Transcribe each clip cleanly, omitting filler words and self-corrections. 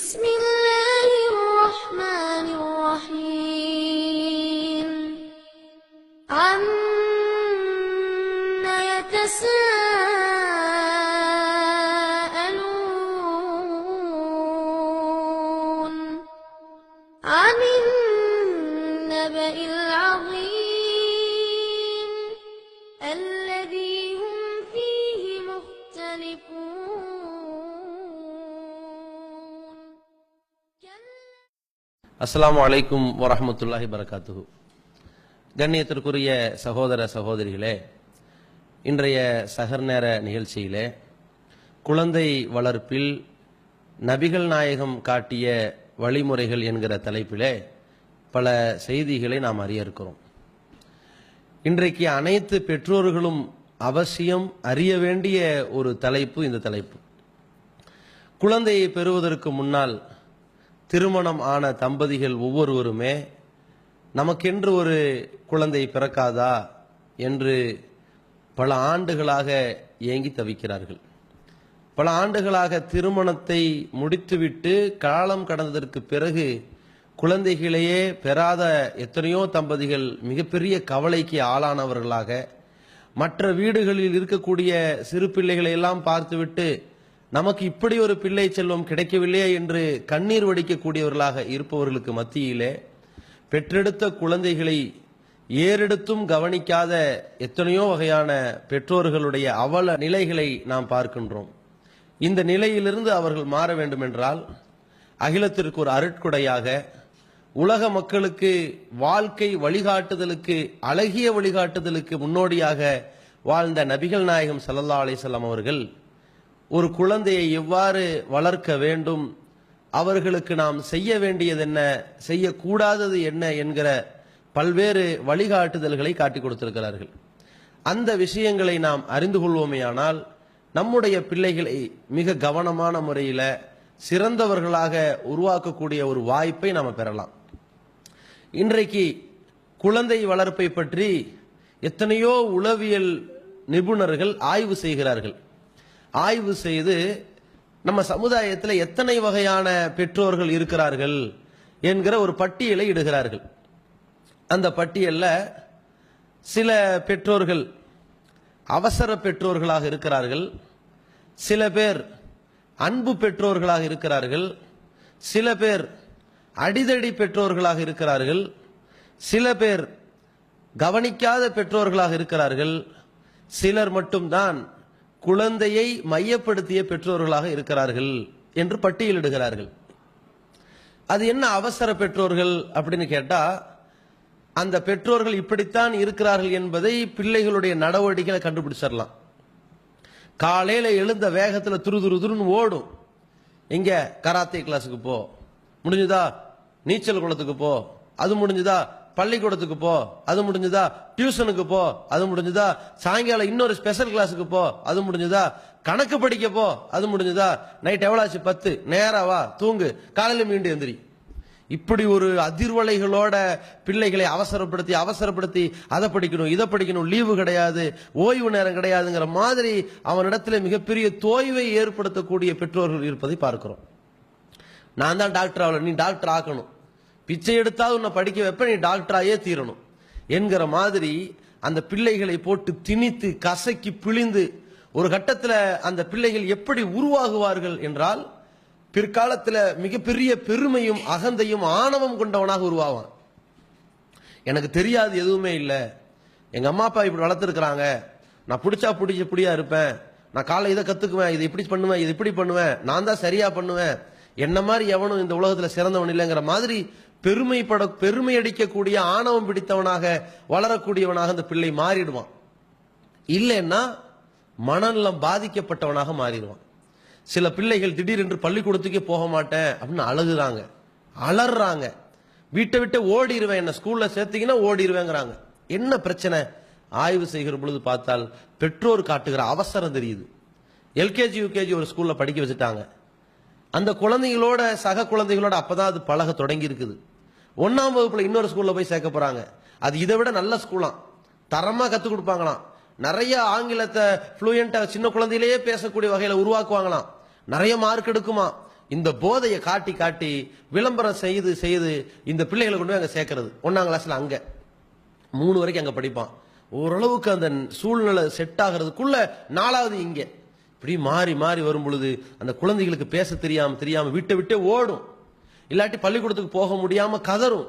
بسم الله الرحمن الرحيم عما يتساءلون عن النبأ العظيم الذي هم فيه مختلفون அஸ்ஸலாமு அலைக்கும் வரஹ்மத்துல்லாஹி பரகாத்துஹு. கண்ணியத்திற்குரிய சகோதர சகோதரிகளே, இன்றைய சஹர் நேர நிகழ்ச்சியிலே குழந்தை வளர்ப்பில் நபிகள் நாயகம் காட்டிய வழிமுறைகள் என்கிற தலைப்பிலே பல செய்திகளை நாம் அறிய இருக்கிறோம். இன்றைக்கு அனைத்து பெற்றோர்களும் அவசியம் அறிய வேண்டிய ஒரு தலைப்பு இந்த தலைப்பு. குழந்தையை பெறுவதற்கு முன்னால் திருமணம் ஆன தம்பதிகள் ஒவ்வொருவருமே நமக்கென்று ஒரு குழந்தை பிறக்காதா என்று பல ஆண்டுகளாக ஏங்கி தவிக்கிறார்கள். பல ஆண்டுகளாக திருமணத்தை முடித்துவிட்டு காலம் கடந்ததற்கு பிறகு குழந்தைகளையே பெறாத எத்தனையோ தம்பதிகள் மிகப்பெரிய கவலைக்கு ஆளானவர்களாக, மற்ற வீடுகளில் இருக்கக்கூடிய சிறு பிள்ளைகளை எல்லாம் பார்த்துவிட்டு நமக்கு இப்படி ஒரு பிள்ளை செல்வம் கிடைக்கவில்லையே என்று கண்ணீர் வடிக்கக்கூடியவர்களாக இருப்பவர்களுக்கு மத்தியிலே பெற்றெடுத்த குழந்தைகளை ஏறெடுத்தும் கவனிக்காத எத்தனையோ வகையான பெற்றோர்களுடைய அவல நிலைகளை நாம் பார்க்கின்றோம். இந்த நிலையிலிருந்து அவர்கள் மாற வேண்டும் என்றால் அகிலத்திற்கு ஒரு அருட்கொடையாக, உலக மக்களுக்கு வாழ்க்கை வழிகாட்டுதலுக்கு, அழகிய வழிகாட்டுதலுக்கு முன்னோடியாக வாழ்ந்த நபிகள் நாயகம் ஸல்லல்லாஹு அலைஹி வஸல்லம் அவர்கள் ஒரு குழந்தையை எவ்வாறு வளர்க்க வேண்டும், அவர்களுக்கு நாம் செய்ய வேண்டியது என்ன, செய்யக்கூடாதது என்ன என்கிற பல்வேறு வழிகாட்டுதல்களை காட்டிக் கொடுத்திருக்கிறார்கள். அந்த விஷயங்களை நாம் அறிந்து கொள்வோமேயானால் நம்முடைய பிள்ளைகளை மிக கவனமான முறையில் சிறந்தவர்களாக உருவாக்கக்கூடிய ஒரு வாய்ப்பை நாம் பெறலாம். இன்றைக்கு குழந்தை வளர்ப்பை பற்றி எத்தனையோ உளவியல் நிபுணர்கள் ஆய்வு செய்கிறார்கள். ஆய்வு செய்து நம்ம சமுதாயத்தில் எத்தனை வகையான பெற்றோர்கள் இருக்கிறார்கள் என்கிற ஒரு பட்டியலை இடுகிறார்கள். அந்த பட்டியலில் சில பெற்றோர்கள் அவசர பெற்றோர்களாக இருக்கிறார்கள், சில பேர் அன்பு பெற்றோர்களாக இருக்கிறார்கள், சில பேர் அடிதடி பெற்றோர்களாக இருக்கிறார்கள், சில பேர் கவனிக்காத பெற்றோர்களாக இருக்கிறார்கள், சிலர் மட்டும்தான் குழந்தையை மையப்படுத்திய பெற்றோர்களாக இருக்கிறார்கள் என்று பட்டியலிடுகிறார்கள். அது என்ன அவசர பெற்றோர்கள் அப்படின்னு கேட்டா, அந்த பெற்றோர்கள் இப்படித்தான் இருக்கிறார்கள் என்பதை பிள்ளைகளுடைய நடவடிக்கைகளை கண்டுபிடிச்சிடலாம். காலையில எழுந்த வேகத்தில் துருன்னு ஓடும். எங்க கராத்தே கிளாஸுக்கு போ, முடிஞ்சுதா நீச்சல் குளத்துக்கு போ, அது முடிஞ்சுதா பள்ளிக்கூடத்துக்கு போ, அது முடிஞ்சுதா டியூஷனுக்கு போ, அது முடிஞ்சுதா சாயங்காலம் இன்னொரு ஸ்பெஷல் கிளாஸுக்கு போ, அது முடிஞ்சுதா கணக்கு படிக்க போ, அது முடிஞ்சுதா நைட் எவ்வளவு 10 நேரா வா தூங்கு, காலையில மீண்டும் எந்திரி. இப்படி ஒரு அதிர்வலைகளோட பிள்ளைகளை அவசரப்படுத்தி அதை படிக்கணும் இதை படிக்கணும், லீவு கிடையாது, ஓய்வு நேரம் கிடையாதுங்கிற மாதிரி அவனிடத்துல மிகப்பெரிய தோய்வை ஏற்படுத்தக்கூடிய பெற்றோர்கள் இருப்பதை பார்க்கிறோம். நான் தான் டாக்டர் ஆகல, நீ டாக்டர் ஆக்கணும், பிச்சை எடுத்தாவது உன்னை படிக்க வைப்ப, நீ டாக்டராயே தீரணும் என்கிற மாதிரி அந்த பிள்ளைகளை போட்டு திணித்து கசக்கி பிழிந்து ஒரு கட்டத்தில் அந்த பிள்ளைகள் எப்படி உருவாகுவார்கள் என்றால், பிற்காலத்தில் மிகப்பெரிய பெருமையும் அகந்தையும் ஆணவம் கொண்டவனாக உருவாவான். எனக்கு தெரியாது எதுவுமே இல்லை, எங்க அம்மா அப்பா இப்படி வளர்த்துருக்கிறாங்க, நான் பிடிச்சா பிடியா இருப்பேன், நான் காலை இதை கத்துக்குவேன், இதை இப்படி பண்ணுவேன், இது இப்படி பண்ணுவேன், நான் தான் சரியா பண்ணுவேன், என்ன மாதிரி எவனும் இந்த உலகத்தில் சிறந்தவன் இல்லைங்கிற மாதிரி பெருமை அடிக்கக்கூடிய ஆணவம் பிடித்தவனாக வளரக்கூடியவனாக அந்த பிள்ளை மாறிடுவான். இல்லைன்னா மனநலம் பாதிக்கப்பட்டவனாக மாறிடுவான். சில பிள்ளைகள் திடீரென்று பள்ளிக்கூடத்துக்கே போக மாட்டேன் அப்படின்னு அலறாங்க, வீட்டை விட்டு ஓடிடுவேன், என்ன ஸ்கூல்ல சேர்த்தீங்கன்னா ஓடிடுவேங்கிறாங்க. என்ன பிரச்சனை? ஆய்வு செய்கிற பொழுது பார்த்தால் பெற்றோர் காட்டுகிற அவசரம் தெரியுது. எல்கேஜி யூகேஜி ஒரு ஸ்கூல்ல படிக்க வச்சுட்டாங்க. அந்த குழந்தைகளோட சக குழந்தைகளோட அப்பதான் அது பழக தொடங்கி இருக்குது. 1ஆம் வகுப்புல இன்னொரு ஸ்கூல்ல போய் சேர்க்க போறாங்க. அது இதை விட நல்ல ஸ்கூலாம், தரமா கத்துக் கொடுப்பாங்களாம். நிறைய ஆங்கிலத்தை ஃப்ளூயண்டா சின்ன குழந்தையிலேயே பேசக்கூடிய வகையில உருவாக்குவாங்களாம். நிறைய மார்க் எடுக்குமா. இந்த போதையை காட்டி காட்டி விளம்பரம் செய்து செய்து இந்த பிள்ளைகளை கொண்டு போய் அங்க சேர்க்கறது. 1ஆம் கிளாஸ்ல அங்க 3 வரைக்கும் அங்க படிப்பான். ஓரளவுக்கு அந்த சூழ்நிலை செட் ஆகிறதுக்குள்ள 4வது இங்க. இப்படி மாறி மாறி வரும் பொழுது அந்த குழந்தைகளுக்கு பேச தெரியாம விட்டு விட்டே ஓடும். இல்லாட்டி பள்ளிக்கூடத்துக்கு போக முடியாம கதறும்.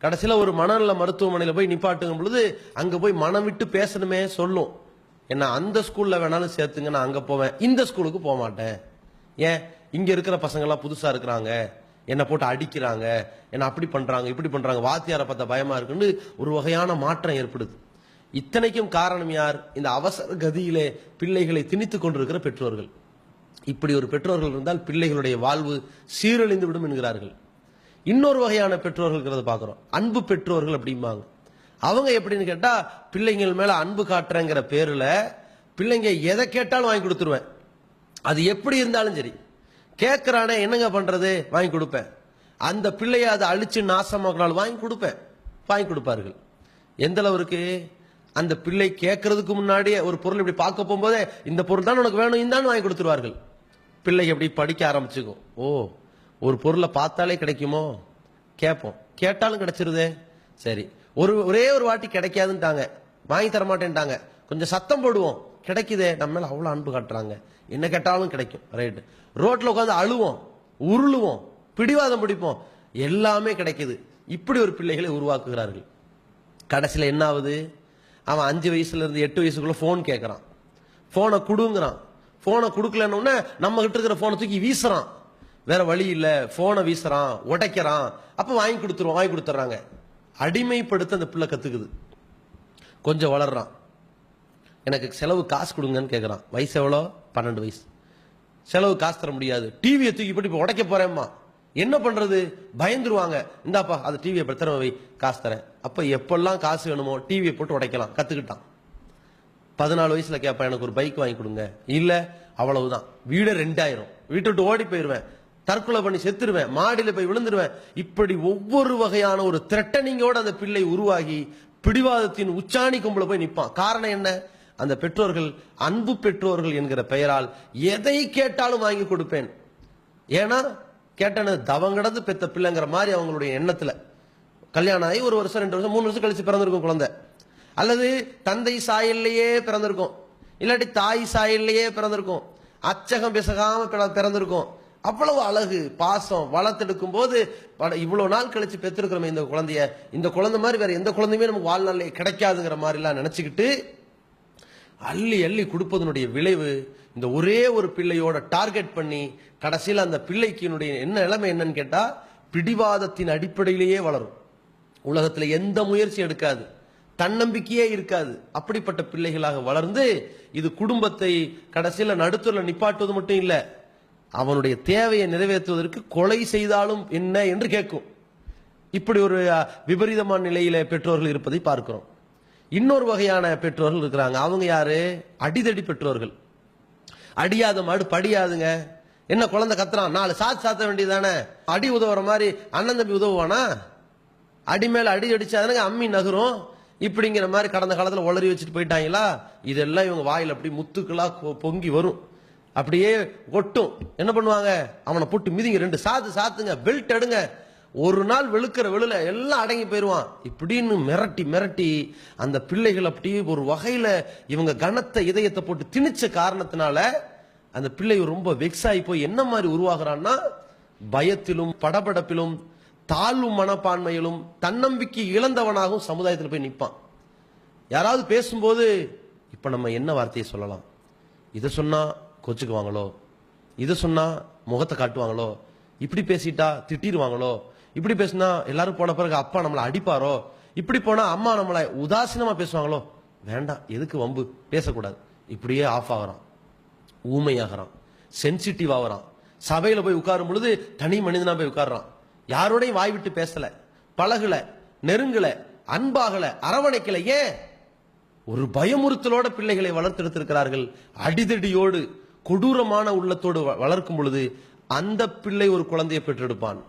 கடைசியில ஒரு மனநல மருத்துவமனையில போய் நிப்பாட்டுங்கும் பொழுது அங்க போய் மனம் விட்டு பேசணுமே சொல்லும். என்ன அந்த ஸ்கூல்ல வேணாலும் சேர்த்துங்க, நான் அங்க போவேன், இந்த ஸ்கூலுக்கு போக மாட்டேன். ஏன்? இங்க இருக்கிற பசங்க எல்லாம் புதுசா இருக்கிறாங்க, என்ன போட்டு அடிக்கிறாங்க, என்ன அப்படி பண்றாங்க இப்படி பண்றாங்க, வாத்தியாரை பார்த்தா பயமா இருக்குன்னு ஒரு வகையான மாற்றம் ஏற்படுது. இத்தனைக்கும் காரணம் யார்? இந்த அவசர கதியிலே பிள்ளைகளை திணித்துக் கொண்டிருக்கிற பெற்றோர்கள். இப்படி ஒரு பெற்றோர்கள் இருந்தால் பிள்ளைகளுடைய வாழ்வு சீரழிந்து விடும் என்கிறார்கள். இன்னொரு வகையான பெற்றோர்கள் பார்க்கிறோம், அன்பு பெற்றோர்கள் அப்படிம்பாங்க. அவங்க எப்படின்னு கேட்டா, பிள்ளைங்கள் மேல அன்பு காட்டுறங்கிற பேருல பிள்ளைங்க எதை கேட்டாலும் வாங்கி கொடுத்துருவேன். அது எப்படி இருந்தாலும் சரி, கேட்கிறானே என்னங்க பண்றது, வாங்கி கொடுப்பேன். அந்த பிள்ளைய அதை அழிச்சு நாசமாக்கினாலும் வாங்கி கொடுப்பேன், வாங்கி கொடுப்பார்கள். எந்த அளவுக்கு? அந்த பிள்ளை கேட்கறதுக்கு முன்னாடியே ஒரு பொருள் இப்படி பார்க்க போகும்போதே இந்த பொருள் தான் உனக்கு வேணும் இந்தான்னு வாங்கி கொடுத்துருவார்கள். பிள்ளை எப்படி படிக்க ஆரம்பிச்சுக்கும். ஓ, ஒரு பொருளை பார்த்தாலே கிடைக்குமோ, கேட்போம், கேட்டாலும் கிடைச்சிருதே, சரி ஒரே ஒரு வாட்டி கிடைக்காதுன்ட்டாங்க, வாங்கி தர மாட்டேன்ட்டாங்க, கொஞ்சம் சத்தம் போடுவோம், கிடைக்குதே, நம்ம மேல அவ்வளவு அன்பு காட்டுறாங்க, என்ன கேட்டாலும் கிடைக்கும், ரைட். ரோட்ல உட்காந்து அழுவோம், உருளுவோம், பிடிவாதம் பிடிப்போம், எல்லாமே கிடைக்குது. இப்படி ஒரு பிள்ளைகளை உருவாக்குகிறார்கள். கடைசியில் என்ன ஆகுது? அவன் 5 வயசுல இருந்து 8 வயசுக்குள்ள போன் கேட்கறான், போனை கொடுங்கிறான். போனை கொடுக்கலன்னு நம்ம கிட்ட இருக்கிற போனை தூக்கி வீசுறான். வேற வழி இல்ல, போனை வீசுறான், உடைக்கிறான். அப்ப வாங்கி கொடுத்துறாங்க. அடிமைப்படுத்த அந்த பிள்ளை கத்துக்குது. கொஞ்சம் வளர்றான், எனக்கு செலவு காசு கொடுங்கன்னு கேட்கறான். வயசு எவ்வளோ? 12 வயசு. செலவு காசு தர முடியாது, டிவியை தூக்கி போட்டு இப்ப உடைக்க போறேம்மா. என்ன பண்றது? பயந்துருவாங்க. இந்தாப்பா அது டிவியை பத்திரமா வை, காசு தரேன். அப்ப எப்பெல்லாம் காசு வேணுமோ டிவியை போட்டு உடைக்கலாம் கத்துக்கிட்டான். 14 வயசுல கேட்பான், எனக்கு ஒரு பைக் வாங்கி கொடுங்க. இல்ல, அவ்வளவுதான், வீடு 2000, வீட்டை விட்டு ஓடி போயிருவேன், தற்கொலை பண்ணி செத்துருவேன், மாடியில போய் விழுந்துருவேன். இப்படி ஒவ்வொரு வகையான ஒரு த்ரெட்டனிங்கோட அந்த பிள்ளை உருவாகி பிடிவாதத்தின் உச்சாணி கும்பல போய் நிற்பான். காரணம் என்ன? அந்த பெற்றோர்கள் அன்பு பெற்றோர்கள் என்கிற பெயரால் எதை கேட்டாலும் வாங்கி கொடுப்பேன். ஏன்னா கேட்டானு தவங்கடந்து பெத்த பிள்ளைங்கிற மாதிரி அவங்களுடைய எண்ணத்துல. கல்யாணம் ஆகி 1 வருஷம் 2 வருஷம் 3 வருஷம் கழிச்சு பிறந்திருக்கும் குழந்தை, அல்லது தந்தை சாயல்லையே பிறந்திருக்கும், இல்லாட்டி தாய் சாயல்லையே பிறந்திருக்கும், அச்சகம் பிசகாம பிறந்திருக்கும். அவ்வளவு அழகு பாசம் வளர்த்தெடுக்கும் போது இவ்வளவு நாள் கழிச்சு பெற்றிருக்கிறோம் இந்த குழந்தைய, இந்த குழந்தை மாதிரி வேற எந்த குழந்தையுமே நமக்கு வாழ்நாளே கிடைக்காதுங்கிற மாதிரி எல்லாம் நினைச்சுக்கிட்டு அள்ளி அள்ளி கொடுப்பதனுடைய விளைவு இந்த ஒரே ஒரு பிள்ளையோட டார்கெட் பண்ணி கடைசியில் அந்த பிள்ளைக்கு என்ன நிலைமை என்னன்னு கேட்டா, பிடிவாதத்தின் அடிப்படையிலேயே வளரும். உலகத்துல எந்த முயற்சி எடுக்காது, தன்னம்பிக்கையே இருக்காது. அப்படிப்பட்ட பிள்ளைகளாக வளர்ந்து இது குடும்பத்தை கடைசியில் நடுத்தூர்ல நிப்பாட்டுவது மட்டும் இல்ல, அவனுடைய தேவையை நிறைவேற்றுவதற்கு கொலை செய்தாலும் என்ன என்று கேட்கும். இப்படி ஒரு விபரீதமான நிலையில பெற்றோர்கள் இருப்பதை பார்க்கிறோம். இன்னொரு வகையான பெற்றோர்கள் இருக்கிறாங்க. அவங்க யாரு? அடிதடி பெற்றோர்கள். அடியாத மாடு படியாதுங்க. என்ன குழந்தை கத்துறான், 4 சாத்த வேண்டியதானே, அடி உதவுற மாதிரி அண்ணன் தம்பி உதவுவானா? அடி மேல அடி அடிச்சாதானங்க அம்மி நகரும். இப்படிங்கிற மாதிரி கடந்த காலத்துல உளறி வச்சுட்டு போயிட்டாங்களா? இதெல்லாம் இவங்க வாயில் அப்படி முத்துக்களா பொங்கி வரும், அப்படியே ஒட்டும். என்ன பண்ணுவாங்க? அவனை போட்டு மிதிங்க, 2 சாத்துங்க, பெல்ட் எடுங்க, ஒரு நாள் வெளுக்கிற வெளுல எல்லாம் அடங்கி போயிருவான். இப்படின்னு மிரட்டி மிரட்டி அந்த பிள்ளைகள் அப்படியே ஒரு வகையில இவங்க கனத்த இதயத்தை போட்டு திணிச்ச காரணத்தினால அந்த பிள்ளை ரொம்ப வெக்ஸ் ஆகி போய் என்ன மாதிரி உருவாகிறான்னா, பயத்திலும் படபடப்பிலும் தாழ்வு மனப்பான்மையிலும் தன்னம்பிக்கை இழந்தவனாகவும் சமுதாயத்தில் போய் நிற்பான். யாராவது பேசும்போது இப்ப நம்ம என்ன வார்த்தையை சொல்லலாம், இதை சொன்னா கொச்சுக்குவாங்களோ, இதை சொன்னா முகத்தை காட்டுவாங்களோ, இப்படி பேசிட்டா திட்டிடுவாங்களோ, இப்படி பேசினா எல்லாரும் போன பிறகு அப்பா நம்மளை அடிப்பாரோ, இப்படி போனா அம்மா நம்மளை உதாசீனமா பேசுவாங்களோ, வேண்டாம் எதுக்கு வம்பு, பேசக்கூடாது. இப்படியே ஆஃப் ஆகிறான், ஊமையாகிறான், சென்சிட்டிவ் ஆகிறான். சபையில போய் உட்காரும் பொழுது தனி மனிதனா போய் உட்கார்றான். யாரோடையும் வாய் விட்டு பேசல, பழகல, நெருங்கல, அன்பாகல, அரவணைக்கல. ஏன்? ஒரு பயமுறுத்தலோட பிள்ளைகளை வளர்த்தெடுத்திருக்கிறார்கள். அடிதடியோடு கொடூரமான உள்ளத்தோடு வளர்க்கும் பொழுது அந்த பிள்ளை ஒரு குழந்தையை பெற்றெடுப்பான்.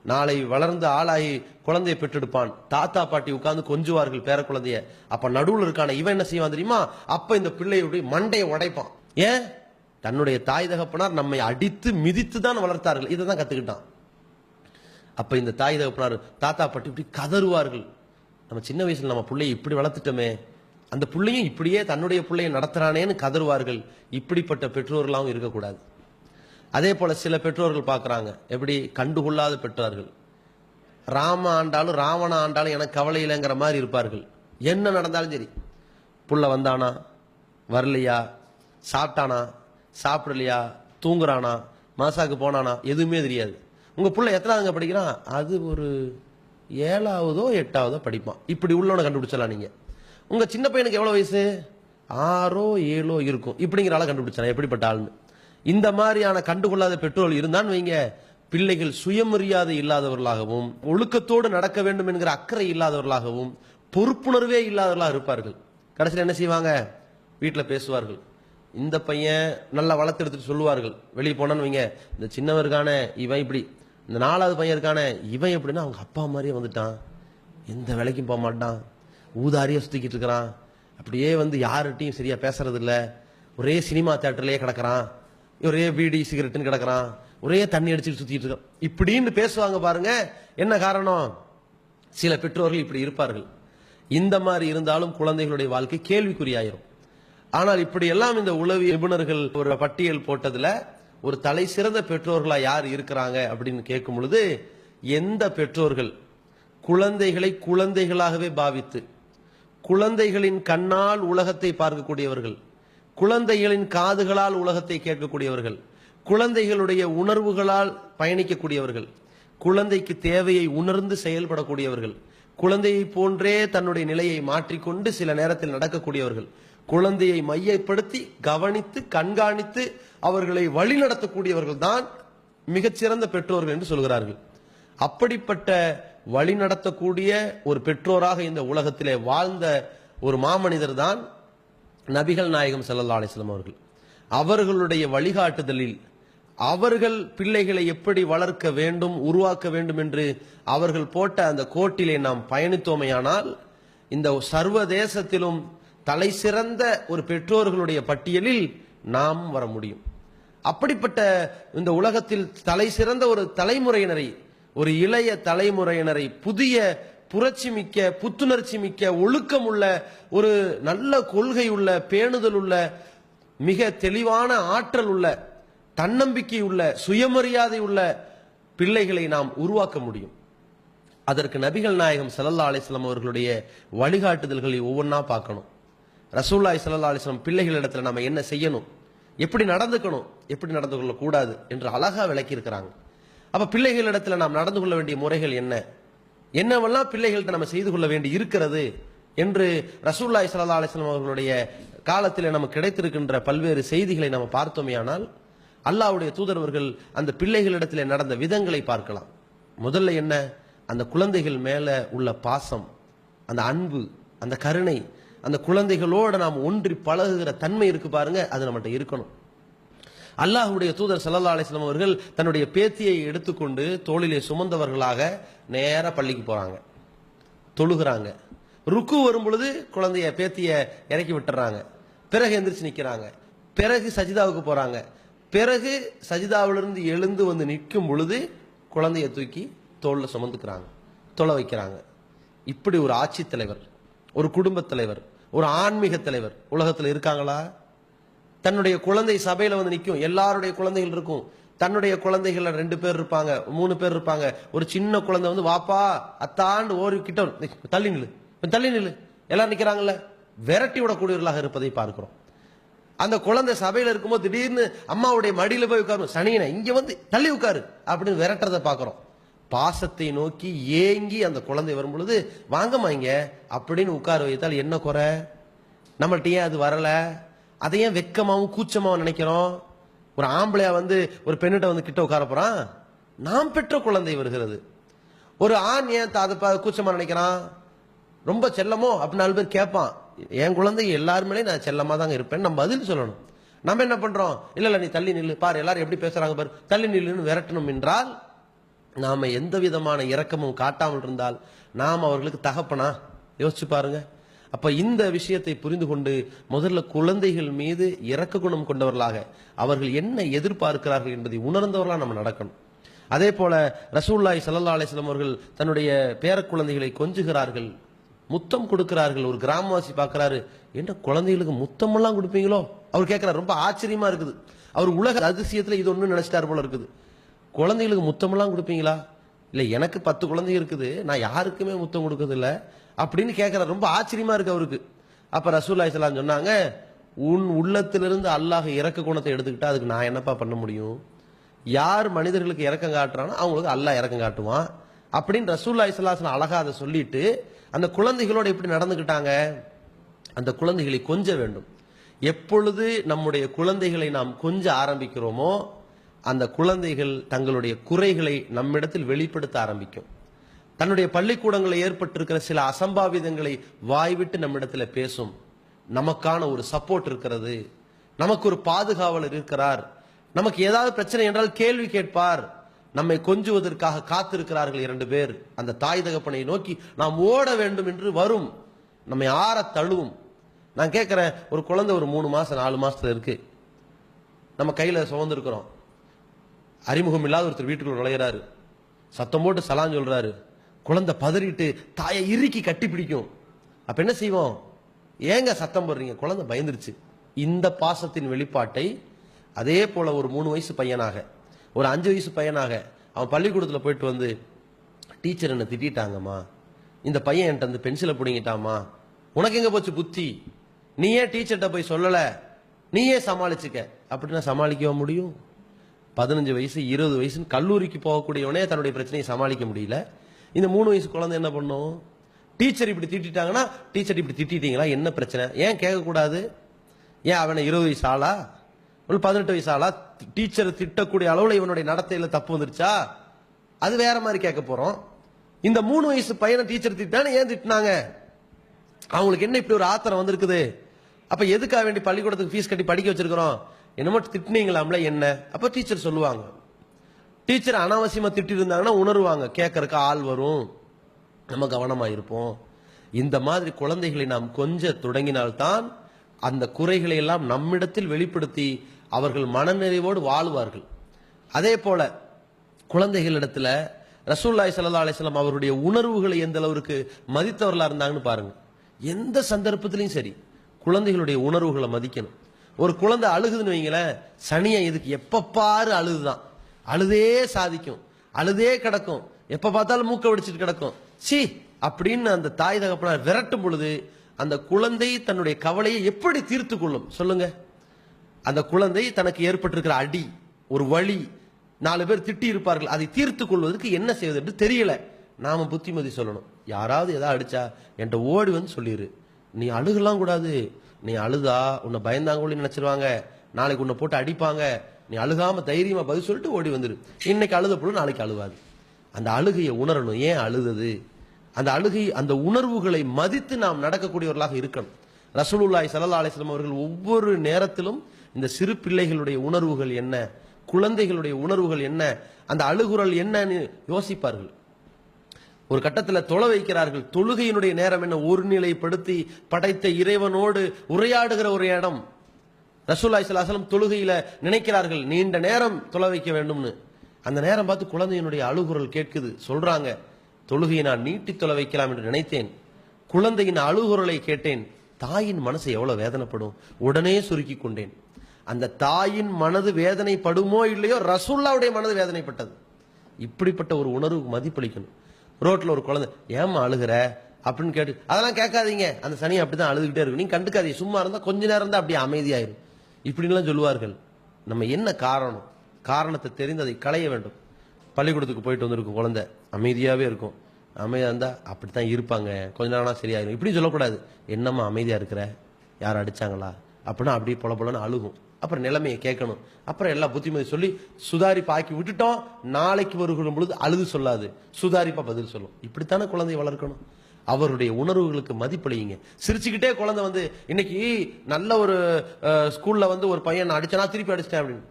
நாளை வளர்ந்து ஆளாகி குழந்தையை பெற்றெடுப்பான். தாத்தா பாட்டி உட்கார்ந்து கொஞ்சுவார்கள் பேர குழந்தைய. அப்ப நடுவில் இருக்கான இவன் என்ன செய்வான் தெரியுமா? அப்ப இந்த பிள்ளையுடைய மண்டையை உடைப்பான். ஏன்? தன்னுடைய தாய் தகப்பனார் நம்மை அடித்து மிதித்து தான் வளர்த்தார்கள், இதை தான் கத்துக்கிட்டான். அப்ப இந்த தாய் தகப்பனார் தாத்தா பட்டு இப்படி கதறுவார்கள். நம்ம சின்ன வயசுல நம்ம பிள்ளையை இப்படி வளர்த்துட்டோமே, அந்த பிள்ளையும் இப்படியே தன்னுடைய பிள்ளையை நடத்துறானேன்னு கதறுவார்கள். இப்படிப்பட்ட பெற்றோர்களாகவும் இருக்கக்கூடாது. அதே போல சில பெற்றோர்கள் பார்க்கறாங்க, எப்படி கண்டுகொள்ளாத பெற்றார்கள். ராம ஆண்டாலும் ராவண ஆண்டாலும் எனக்கு கவலை இல்லைங்கிற மாதிரி இருப்பார்கள். என்ன நடந்தாலும் சரி, புள்ள வந்தானா வரலையா, சாப்பிட்டானா சாப்பிடலையா, தூங்குறானா மாசாக்கு போனானா எதுவுமே தெரியாது. உங்க புள்ள எத்தனாவதுங்க படிக்கிறான், அது ஒரு 7ஆவதோ 8ஆவதோ படிப்பான். இப்படி உள்ளவனை கண்டுபிடிச்சலாம் நீங்க. உங்க சின்ன பையனுக்கு எவ்வளவு வயசு, 6ஓ 7ஓ இருக்கும், இப்படிங்கிற ஆளை கண்டுபிடிச்சலாம் எப்படிப்பட்ட ஆள்னு. இந்த மாதிரியான கண்டுகொள்ளாத பெற்றோர்கள் இருந்தான்னு வைங்க, பிள்ளைகள் சுயமரியாதை இல்லாதவர்களாகவும் ஒழுக்கத்தோடு நடக்க வேண்டும் என்கிற அக்கறை இல்லாதவர்களாகவும் பொறுப்புணர்வே இல்லாதவர்களாக இருப்பார்கள். கடைசியில் என்ன செய்வாங்க, வீட்டில் பேசுவார்கள். இந்த பையன் நல்லா வளர்த்தெடுத்துட்டு சொல்லுவார்கள். வெளியே போனான்னு வைங்க, இந்த சின்னவருக்கான இவன் இப்படி, இந்த 4வது பையன் இருக்கான இவன் எப்படின்னா அவங்க அப்பா மாதிரியே வந்துட்டான், எந்த வேலைக்கும் போக மாட்டான், ஊதாரியா சுத்திக்கிட்டு இருக்கிறான், அப்படியே யார்கிட்டையும் சரியா பேசுறது இல்ல, ஒரே சினிமா தியேட்டர்லயே கிடக்குறான், ஒரே பீடி சிகரெட்டுன்னு கிடக்குறான், ஒரே தண்ணி அடிச்சுட்டு சுத்திட்டு இருக்கான், இப்படின்னு பேசுவாங்க பாருங்க. என்ன காரணம், சில பெற்றோர்கள் இப்படி இருப்பார்கள். இந்த மாதிரி இருந்தாலும் குழந்தைகளுடைய வாழ்க்கை கேள்விக்குறியாயிரும். ஆனால் இப்படி எல்லாம் இந்த உளவி நிபுணர்கள் ஒரு பட்டியல் போட்டதுல ஒரு தலை சிறந்த பெற்றோர்களா யார் இருக்கிறாங்க அப்படின்னு கேட்கும் பொழுது, எந்த பெற்றோர்கள் குழந்தைகளை குழந்தைகளாகவே பாவித்து குழந்தைகளின் கண்ணால் உலகத்தை பார்க்கக்கூடியவர்கள், குழந்தைகளின் காதுகளால் உலகத்தை கேட்கக்கூடியவர்கள், குழந்தைகளுடைய உணர்வுகளால் பயணிக்கக்கூடியவர்கள், குழந்தைக்கு தேவையை உணர்ந்து செயல்படக்கூடியவர்கள், குழந்தையை போன்றே தன்னுடைய நிலையை மாற்றிக்கொண்டு சில நேரத்தில் நடக்கக்கூடியவர்கள், குழந்தையை மையப்படுத்தி கவனித்து கண்காணித்து அவர்களை வழிநடத்தக்கூடியவர்கள் தான் மிகச்சிறந்த பெற்றோர்கள் என்று சொல்கிறார்கள். அப்படிப்பட்ட வழிநடத்தக்கூடிய ஒரு பெற்றோராக இந்த உலகத்திலே வாழ்ந்த ஒரு மாமனிதர் தான் நபிகள் நாயகம் ஸல்லல்லாஹு அலைஹி வஸல்லம் அவர்கள். அவர்களுடைய வழிகாட்டுதலில் அவர்கள் பிள்ளைகளை எப்படி வளர்க்க வேண்டும் உருவாக்க வேண்டும் என்று அவர்கள் போட்ட அந்த கோட்டிலே நாம் பயணித்தோமையானால் இந்த சர்வதேசத்திலும் தலை சிறந்த ஒரு பெற்றோர்களுடைய பட்டியலில் நாம் வர முடியும். அப்படிப்பட்ட இந்த உலகத்தில் தலை சிறந்த ஒரு தலைமுறையினரை, ஒரு இளைய தலைமுறையினரை, புதிய புரட்சி மிக்க புத்துணர்ச்சி மிக்க ஒழுக்கம் உள்ள ஒரு நல்ல கொள்கை உள்ள பேணுதல் உள்ள மிக தெளிவான ஆற்றல் உள்ள தன்னம்பிக்கை உள்ள சுயமரியாதை உள்ள பிள்ளைகளை நாம் உருவாக்க முடியும். அதற்கு நபிகள் நாயகம் ஸல்லல்லாஹு அலைஹி வஸல்லம் அவர்களுடைய வழிகாட்டுதல்களை ஒவ்வொன்றா பார்க்கணும். ரசூலுல்லாஹி ஸல்லல்லாஹு அலைஹி வஸல்லம் பிள்ளைகளிடத்துல நம்ம என்ன செய்யணும், எப்படி நடந்துக்கணும், எப்படி நடந்து கொள்ள கூடாது என்று அழகா விளக்கி இருக்கிறாங்க. அப்ப பிள்ளைகளிடத்துல நாம் நடந்து கொள்ள வேண்டிய முறைகள் என்ன, என்னவெல்லாம் பிள்ளைகள்கிட்ட நம்ம செய்து கொள்ள வேண்டி இருக்கிறது என்று ரசூலுல்லாஹி ஸல்லல்லாஹு அலைஹி வஸல்லம் அவர்களுடைய காலத்தில் நமக்கு கிடைத்திருக்கின்ற பல்வேறு செய்திகளை நம்ம பார்த்தோமேயானால் அல்லாஹ்வுடைய தூதரவர்கள் அந்த பிள்ளைகளிடத்தில் நடந்த விதங்களை பார்க்கலாம். முதல்ல என்ன, அந்த குழந்தைகள் மேல உள்ள பாசம், அந்த அன்பு, அந்த கருணை, அந்த குழந்தைகளோடு நாம் ஒன்றி பழகுகிற தன்மை இருக்கு பாருங்க, அது நம்மகிட்ட இருக்கணும். அல்லாஹ்வுடைய தூதர் ஸல்லல்லாஹு அலைஹி வஸல்லம் அவர்கள் தன்னுடைய பேத்தியை எடுத்துக்கொண்டு தோளிலே சுமந்தவர்களாக நேரா பள்ளிக்கு போறாங்க, தொழுகிறாங்க. ருக்கு வரும் பொழுது குழந்தைய பேத்திய இறக்கி விட்டுறாங்க, பிறகு எந்திரிச்சு நிக்கிறாங்க, பிறகு சஜிதாவுக்கு போறாங்க, பிறகு சஜிதாவிலிருந்து எழுந்து நிற்கும் பொழுது குழந்தைய தூக்கி தோல்ல சுமந்துக்கிறாங்க, தொலை வைக்கிறாங்க. இப்படி ஒரு ஆட்சி தலைவர், ஒரு குடும்ப தலைவர், ஒரு ஆன்மீக தலைவர் உலகத்தில் இருக்காங்களா? தன்னுடைய குழந்தை சபையில நிற்கும், எல்லாருடைய குழந்தைகள் இருக்கும், தன்னுடைய குழந்தைகள் 2 பேர் இருப்பாங்க, 3 பேர் இருப்பாங்க. ஒரு சின்ன குழந்தை வாப்பா அத்தாண்டு ஓடி கிட்ட தள்ளி நில்லு தள்ளி நில்லு, எல்லாரும் நிக்கிறாங்கல்ல, விரட்டி விடக்கூடியவர்களாக இருப்பதை பார்க்கிறோம். அந்த குழந்தை சபையில இருக்கும்போது திடீர்னு அம்மாவுடைய மடியில போய் உட்காரும், சனியனை இங்க தள்ளி உட்காரு அப்படின்னு விரட்டுறதை பார்க்கிறோம். பாசத்தை நோக்கி ஏங்கி அந்த குழந்தை வரும் பொழுது வாங்கம்மா இங்க அப்படின்னு உட்கார வைத்தால் என்ன குறை? நம்மள்ட்ட ஏன் அது வரல? அதை ஏன் வெக்கமாவும் கூச்சமாவும் நினைக்கிறோம்? ஒரு ஆம்பளையா ஒரு பெண்ணிட்ட கிட்ட உட்கார போறான், நாம் பெற்ற குழந்தை வருகிறது. ஒரு ஆண் ஏன் அதை கூச்சமா நினைக்கிறான்? ரொம்ப செல்லமோ அப்படின்னு 4 பேர் கேட்பான். என் குழந்தை எல்லாருமே நான் செல்லமா தாங்க இருப்பேன், நம்ம பதில் சொல்லணும். நம்ம என்ன பண்றோம், இல்ல நீ தள்ளி நில்லு பாரு, எல்லாரும் எப்படி பேசுறாங்க பாரு, தள்ளி நில்லுன்னு விரட்டணும் என்றால் நாம எந்த விதமான இரக்கமும் காட்டாமல் இருந்தால் நாம் அவர்களுக்கு தகப்பனா? யோசிச்சு பாருங்க. அப்ப இந்த விஷயத்தை புரிந்து கொண்டு முதல்ல குழந்தைகள் மீது இரக்க குணம் கொண்டவர்களாக அவர்கள் என்ன எதிர்பார்க்கிறார்கள் என்பதை உணர்ந்தவர்களாக நம்ம நடக்கணும். அதே போல ரசூலுல்லாஹி ஸல்லல்லாஹு அலைஹி வஸல்லம் அவர்கள் தன்னுடைய பேர குழந்தைகளை கொஞ்சுகிறார்கள், முத்தம் கொடுக்கிறார்கள். ஒரு கிராமவாசி பார்க்கிறாரு, என்ன குழந்தைகளுக்கு முத்தம் எல்லாம் கொடுப்பீங்களோ? அவர் கேட்கிறார். ரொம்ப ஆச்சரியமா இருக்குது. அவர் உலக அதிசயத்துல இது ஒண்ணு நினைச்சிட்டார் போல இருக்குது. குழந்தைகளுக்கு முத்தம் எல்லாம் கொடுப்பீங்களா? இல்ல, எனக்கு 10 குழந்தை இருக்குது, நான் யாருக்குமே முத்தம் கொடுக்கறது இல்ல அப்படின்னு கேட்கிறார். ரொம்ப ஆச்சரியமா இருக்கு அவருக்கு. அப்ப ரசூலுல்லாஹி ஸல்லல்லாஹு அலைஹி வஸல்லம் சொன்னாங்க, உன் உள்ளத்திலிருந்து அல்லாஹ் இரக்க குணத்தை எடுத்துக்கிட்டா அதுக்கு நான் என்னப்பா பண்ண முடியும்? யார் மனிதர்களுக்கு இரக்கம் காட்டுறானோ அவங்களுக்கு அல்லாஹ் இரக்கம் காட்டுவான் அப்படின்னு ரசூலுல்லாஹி ஸல்லல்லாஹு அலைஹி வஸல்லம் அழகா அதை சொல்லிட்டு அந்த குழந்தைகளோட எப்படி நடந்துக்கிட்டாங்க? அந்த குழந்தைகளை கொஞ்ச வேண்டும். எப்பொழுது நம்முடைய குழந்தைகளை நாம் கொஞ்ச ஆரம்பிக்கிறோமோ அந்த குழந்தைகள் தங்களுடைய குறைகளை நம்மிடத்தில் வெளிப்படுத்த ஆரம்பிக்கும். தன்னுடைய பள்ளிக்கூடங்களில் ஏற்பட்டிருக்கிற சில அசம்பாவிதங்களை வாய்விட்டு நம்மிடத்தில் பேசும். நமக்கான ஒரு சப்போர்ட் இருக்கிறது, நமக்கு ஒரு பாதுகாவலர் இருக்கிறார், நமக்கு ஏதாவது பிரச்சனை என்றால் கேள்வி கேட்பார், நம்மை கொஞ்சுவதற்காக காத்திருக்கிறார்கள் 2 பேர். அந்த தாய் தகப்பனை நோக்கி நாம் ஓட வேண்டும் என்று வரும், நம்மை ஆற தழுவும். நான் கேட்கிறேன், ஒரு குழந்தை ஒரு 3 மாசம் 4 மாசத்துல இருக்கு, நம்ம கையில சுமந்திருக்கிறோம். அறிமுகம் இல்லாத ஒருத்தர் வீட்டுக்குள்ள நுழையிறாரு, சத்தம் போட்டு சலான் சொல்றாரு. குழந்தை பதறிட்டு தாயை இறுக்கி கட்டி பிடிக்கும். அப்ப என்ன செய்வோம்? ஏங்க சத்தம் போடுறீங்க? குழந்தை பயந்துருச்சு. இந்த பாசத்தின் வெளிப்பாட்டை அதே போல ஒரு 3 வயசு பையனாக, ஒரு 5 வயசு பையனாக அவன் பள்ளிக்கூடத்துல போயிட்டு வந்து, டீச்சர் என்ன திட்டாங்கம்மா, இந்த பையன் என்கிட்ட வந்து பென்சிலை பிடிங்கிட்டாமா, உனக்கு எங்க போச்சு புத்தி, நீ ஏன் டீச்சர்கிட்ட போய் சொல்லல, நீயே சமாளிச்சுக்க அப்படின்னா சமாளிக்க முடியும்? 15 வயசு 20 வயசுன்னு கல்லூரிக்கு போகக்கூடியவனே தன்னுடைய பிரச்சனையை சமாளிக்க முடியல. இந்த 3 வயசு குழந்தை என்ன பண்ணும்? டீச்சர் இப்படி திட்டாங்கன்னா, டீச்சர் இப்படி திட்டீங்களா, என்ன பிரச்சனை, ஏன் கேட்கக்கூடாது? ஏன் அவனை 20 வயசு ஆளா, ஒரு 18 வயசு ஆளா? டீச்சர் திட்டக்கூடிய அளவுல இவனுடைய நடத்தையில தப்பு வந்துருச்சா, அது வேற மாதிரி கேட்க போறோம். இந்த 3 வயசு பையனை டீச்சர் திட்டான்னு ஏன் திட்டினாங்க? அவங்களுக்கு என்ன இப்படி ஒரு ஆத்திரம் வந்திருக்குது? அப்ப எதுக்காக வேண்டி பள்ளிக்கூடத்துக்கு ஃபீஸ் கட்டி படிக்க வச்சிருக்கிறோம்? என்னமோ திட்டினீங்களாம்ல என்ன? அப்ப டீச்சர் சொல்லுவாங்க. டீச்சர் அனாவசியமா திட்டி இருந்தாங்கன்னா உணர்வாங்க, கேட்கறதுக்கு ஆள் வரும், நம்ம கவனமா இருப்போம். இந்த மாதிரி குழந்தைகளை நாம் கொஞ்சம் தொடங்கினால்தான் அந்த குறைகளை எல்லாம் நம்மிடத்தில் வெளிப்படுத்தி அவர்கள் மனநிறைவோடு வாழ்வார்கள். அதே போல குழந்தைகளிடத்துல ரசூலுல்லாஹி ஸல்லல்லாஹு அலைஹி வஸல்லம் அவருடைய உணர்வுகளை எந்த அளவுக்கு மதித்தவர்களா இருந்தாங்கன்னு பாருங்க. எந்த சந்தர்ப்பத்திலையும் சரி குழந்தைகளுடைய உணர்வுகளை மதிக்கணும். ஒரு குழந்தை அழுகுதுன்னு வைங்களேன், சனியை இதுக்கு எப்ப பாரு அழுதுதான், அழுதே சாதிக்கும், அழுதே கிடக்கும், எப்ப பார்த்தாலும் மூக்க வெடிச்சிட்டு கிடக்கும், சி அப்படின்னு அந்த தாய் தகப்பனார் விரட்டும் பொழுது அந்த குழந்தை தன்னுடைய கவலையை எப்படி தீர்த்து கொள்ளும் சொல்லுங்க? அந்த குழந்தை தனக்கு ஏற்பட்டிருக்கிற அடி, ஒரு வழி, 4 பேர் திட்டி இருப்பார்கள், அதை தீர்த்து கொள்வதற்கு என்ன செய்வது என்று தெரியல. நாம புத்திமதி சொல்லணும். யாராவது ஏதாவது அடிச்சா என்கிட்ட ஓடி வந்து சொல்லிடு, நீ அழுகலாம் கூடாது, நீ அழுதா உன்னை பயந்தாங்கன்னு நினைச்சிருவாங்க, நாளைக்கு உன்னை போட்டு அடிப்பாங்க, நீ அழுகாம தைரியமா பதில் சொல்லிட்டு ஓடி வந்துரு. இன்னைக்கு அழுத போல நாளைக்கு அழுவாது. அந்த அழுகையை உணரணும், ஏன் அழுதது, அந்த அழுகை, அந்த உணர்வுகளை மதித்து நாம் நடக்கக்கூடியவர்களாக இருக்கணும். ரசூலுல்லாஹி ஸல்லல்லாஹு அலைஹி வஸல்லம் அவர்கள் ஒவ்வொரு நேரத்திலும் இந்த சிறு பிள்ளைகளுடைய உணர்வுகள் என்ன, குழந்தைகளுடைய உணர்வுகள் என்ன, அந்த அழுகுரல் என்னன்னு யோசிப்பார்கள். ஒரு கட்டத்தில் தொழ வைக்கிறார்கள். தொழுகையினுடைய நேரம் என்ன, ஒருநிலைப்படுத்தி படைத்த இறைவனோடு உரையாடுகிற ஒரு இடம். ரசூலுல்லாஹி ஸல்லல்லாஹு அலைஹி வஸல்லம் தொழுகையில நினைக்கிறார்கள் நீண்ட நேரம் தொழ வைக்க வேண்டும்னு. அந்த நேரம் பார்த்து குழந்தையினுடைய அழுகுரல் கேட்குது. சொல்றாங்க, தொழுகையை நான் நீட்டி தொழ வைக்கலாம் என்று நினைத்தேன், குழந்தையின் அழுகுரலை கேட்டேன், தாயின் மனசு எவ்வளவு வேதனைப்படும், உடனே சுருக்கி கொண்டேன். அந்த தாயின் மனது வேதனைப்படுமோ இல்லையோ, ரசூலுல்லாஹ்வுடைய மனது வேதனைப்பட்டது. இப்படிப்பட்ட ஒரு உணர்வுக்கு மதிப்பளிக்கணும். ரோட்ல ஒரு குழந்தை ஏமா அழுகிற அப்படின்னு கேட்டு, அதெல்லாம் கேட்காதீங்க, அந்த சனி அப்படிதான் அழுதுகிட்டே இருக்கு, நீங்க கண்டுக்காதீங்க, சும்மா இருந்தா கொஞ்ச நேரம் தான் அப்படியே அமைதியாயிரும் இப்படின்லாம் சொல்லுவார்கள். நம்ம என்ன காரணம், காரணத்தை தெரிந்து அதை களைய வேண்டும். பள்ளிக்கூடத்துக்கு போயிட்டு வந்திருக்கும் குழந்தை அமைதியாவே இருக்கும், அமைதியா இருந்தா அப்படித்தான் இருப்பாங்க, கொஞ்ச நேரம் சரியாயிரும் இப்படி சொல்லக்கூடாது. என்னம்மா அமைதியா இருக்கிற, யார் அடிச்சாங்களா அப்படின்னா அப்படியே பொல பொலன்னு அழுகும். அப்புறம் நிலைமையை கேட்கணும். அப்புறம் எல்லாம் புத்திமதி சொல்லி சுதாரிப்பா ஆக்கி விட்டுட்டோம், நாளைக்கு வருகிற பொழுது அழுது சொல்லாது, சுதாரிப்பா பதில் சொல்லும். இப்படித்தானே குழந்தையை வளர்க்கணும். அவருடைய உணர்வுகளுக்கு மதிப்பளிங்க. சிரிச்சுக்கிட்டே குழந்தை வந்து, இன்னைக்கு நல்ல ஒரு ஸ்கூல்ல வந்து ஒரு பையன் அடிச்சனா திருப்பி அடிச்சிட்டேன் அப்படின்னு,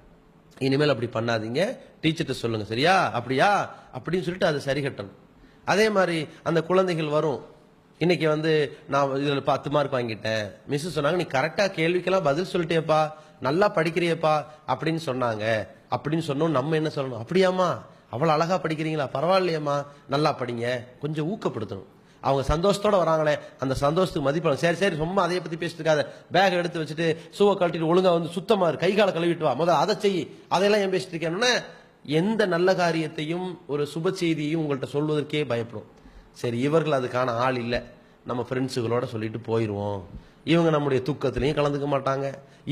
இனிமேல் அப்படி பண்ணாதீங்க, டீச்சர்கிட்ட சொல்லுங்க, சரியா, அப்படியா அப்படின்னு சொல்லிட்டு அதை சரி கட்டணும். அதே மாதிரி அந்த குழந்தைகள் வரும், இன்னைக்கு நான் இதுல 10 மார்க் வாங்கிட்டேன், மிஸ் சொன்னாங்க நீ கரெக்டா கேள்விக்கெல்லாம் பதில் சொல்லிட்டேப்பா, நல்லா படிக்கிறியப்பா அப்படின்னு சொன்னாங்க. அப்படின்னு சொன்னோம் நம்ம என்ன சொல்லணும், அப்படியாமா அவ்வளவு அழகா படிக்கிறீங்களா, பரவாயில்லையம்மா நல்லா படிங்க, கொஞ்சம் ஊக்கப்படுத்தணும். அவங்க சந்தோஷத்தோட வராங்களே, அந்த சந்தோஷத்துக்கு மதிப்பு. சரி சரி ரொம்ப அதைய பத்தி பேசிட்டு இருக்காத, பேக் எடுத்து வச்சுட்டு ஷூவை கழட்டிட்டு ஒழுங்கா சுத்தமா கை கால கழுவிட்டு வா, முதல்ல அதை செய், அதையெல்லாம் ஏன் பேசிட்டு இருக்கேன்னு எந்த நல்ல காரியத்தையும் ஒரு சுப செய்தியையும் உங்கள்கிட்ட சொல்வதற்கே பயப்படும். சரி இவர்கள் அதுக்கான ஆள் இல்லை, நம்ம ஃப்ரெண்ட்ஸுகளோட சொல்லிட்டு போயிடுவோம், இவங்க நம்முடைய துக்கத்திலையும் கலந்துக்க மாட்டாங்க,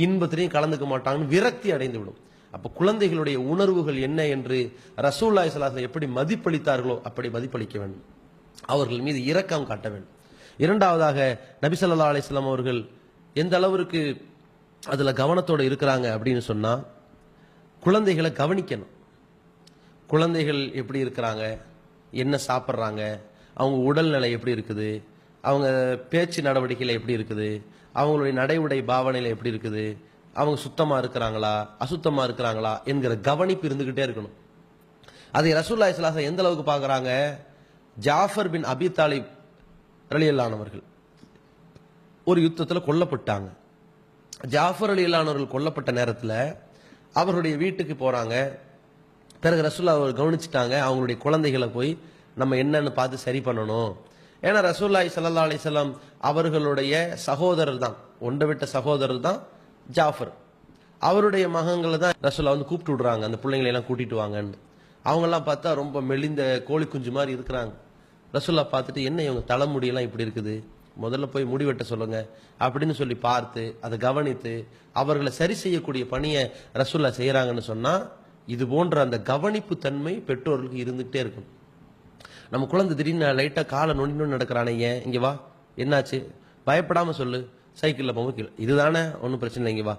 இன்பத்திலையும் கலந்துக்க மாட்டாங்கன்னு விரக்தி அடைந்து விடும். அப்ப குழந்தைகளுடைய உணர்வுகள் என்ன என்று ரசூலுல்லாஹி ஸல்லல்லாஹு அலைஹி வஸல்லம் எப்படி மதிப்பளித்தார்களோ அப்படி மதிப்பளிக்க வேண்டும், அவர்கள் மீது இரக்கம் காட்ட வேண்டும். இரண்டாவதாக நபி ஸல்லல்லாஹு அலைஹி வஸல்லம் அவர்கள் எந்த அளவிற்கு அதுல கவனத்தோடு இருக்கிறாங்க அப்படின்னு சொன்னா, குழந்தைகளை கவனிக்கணும். குழந்தைகள் எப்படி இருக்கிறாங்க, என்ன சாப்பிட்றாங்க, அவங்க உடல்நிலை எப்படி இருக்குது, அவங்க பேச்சு நடவடிக்கையில் எப்படி இருக்குது, அவங்களுடைய நடை உடை பாவனையில் எப்படி இருக்குது, அவங்க சுத்தமா இருக்கிறாங்களா அசுத்தமா இருக்கிறாங்களா என்கிற கவனிப்பு இருந்துகிட்டே இருக்கணும். அதை ரசூலுல்லாஹி ஸல்லல்லாஹு அலைஹி வஸல்லம் எந்த அளவுக்கு பார்க்கறாங்க, ஜாஃபர் பின் அபி தாலிப் ரலியல்லாஹு அன்ஹு அவர்கள் ஒரு யுத்தத்தில் கொல்லப்பட்டாங்க. ஜாஃபர் ரலியல்லாஹு அன்ஹு அவர்கள் கொல்லப்பட்ட நேரத்தில் அவருடைய வீட்டுக்கு போறாங்க. பிறகு ரசூலுல்லாஹ் அவர் கவனிச்சுட்டாங்க, அவங்களுடைய குழந்தைகளை போய் நம்ம என்னன்னு பார்த்து சரி பண்ணணும். ஏன்னா ரசூலுல்லாஹி ஸல்லல்லாஹு அலைஹி வஸல்லம் அவர்களுடைய சகோதரர் தான், ஒன்றை விட்ட சகோதரர் தான் ஜாஃபர். அவருடைய மகங்களை தான் ரசூலுல்லாஹ் கூப்பிட்டு விடுறாங்க, அந்த பிள்ளைங்களை எல்லாம் கூட்டிட்டு வாங்கன்னு. அவங்கெல்லாம் பார்த்தா ரொம்ப மெலிந்த கோழி குஞ்சு மாதிரி இருக்கிறாங்க. ரசூலுல்லாஹ் பார்த்துட்டு என்ன இவங்க தலைமுடியெல்லாம் இப்படி இருக்குது, முதல்ல போய் முடி வெட்ட சொல்லுங்க அப்படின்னு சொல்லி பார்த்து அதை கவனித்து அவர்களை சரி செய்யக்கூடிய பணியை ரசூலுல்லாஹ் செய்யறாங்கன்னு சொன்னா, இது போன்ற அந்த கவனிப்பு தன்மை பெற்றோர்களுக்கு இருந்துகிட்டே இருக்கும். நம்ம குழந்தை திடீர்னு லைட்டா காலை நொண்டி நடக்கிறானே, ஏன் இங்க வா என்னாச்சு, பயப்படாம சொல்லு, சைக்கிள்ல போக கீழே, இதுதானே ஒன்றும் பிரச்சனை இல்லை, இங்க வா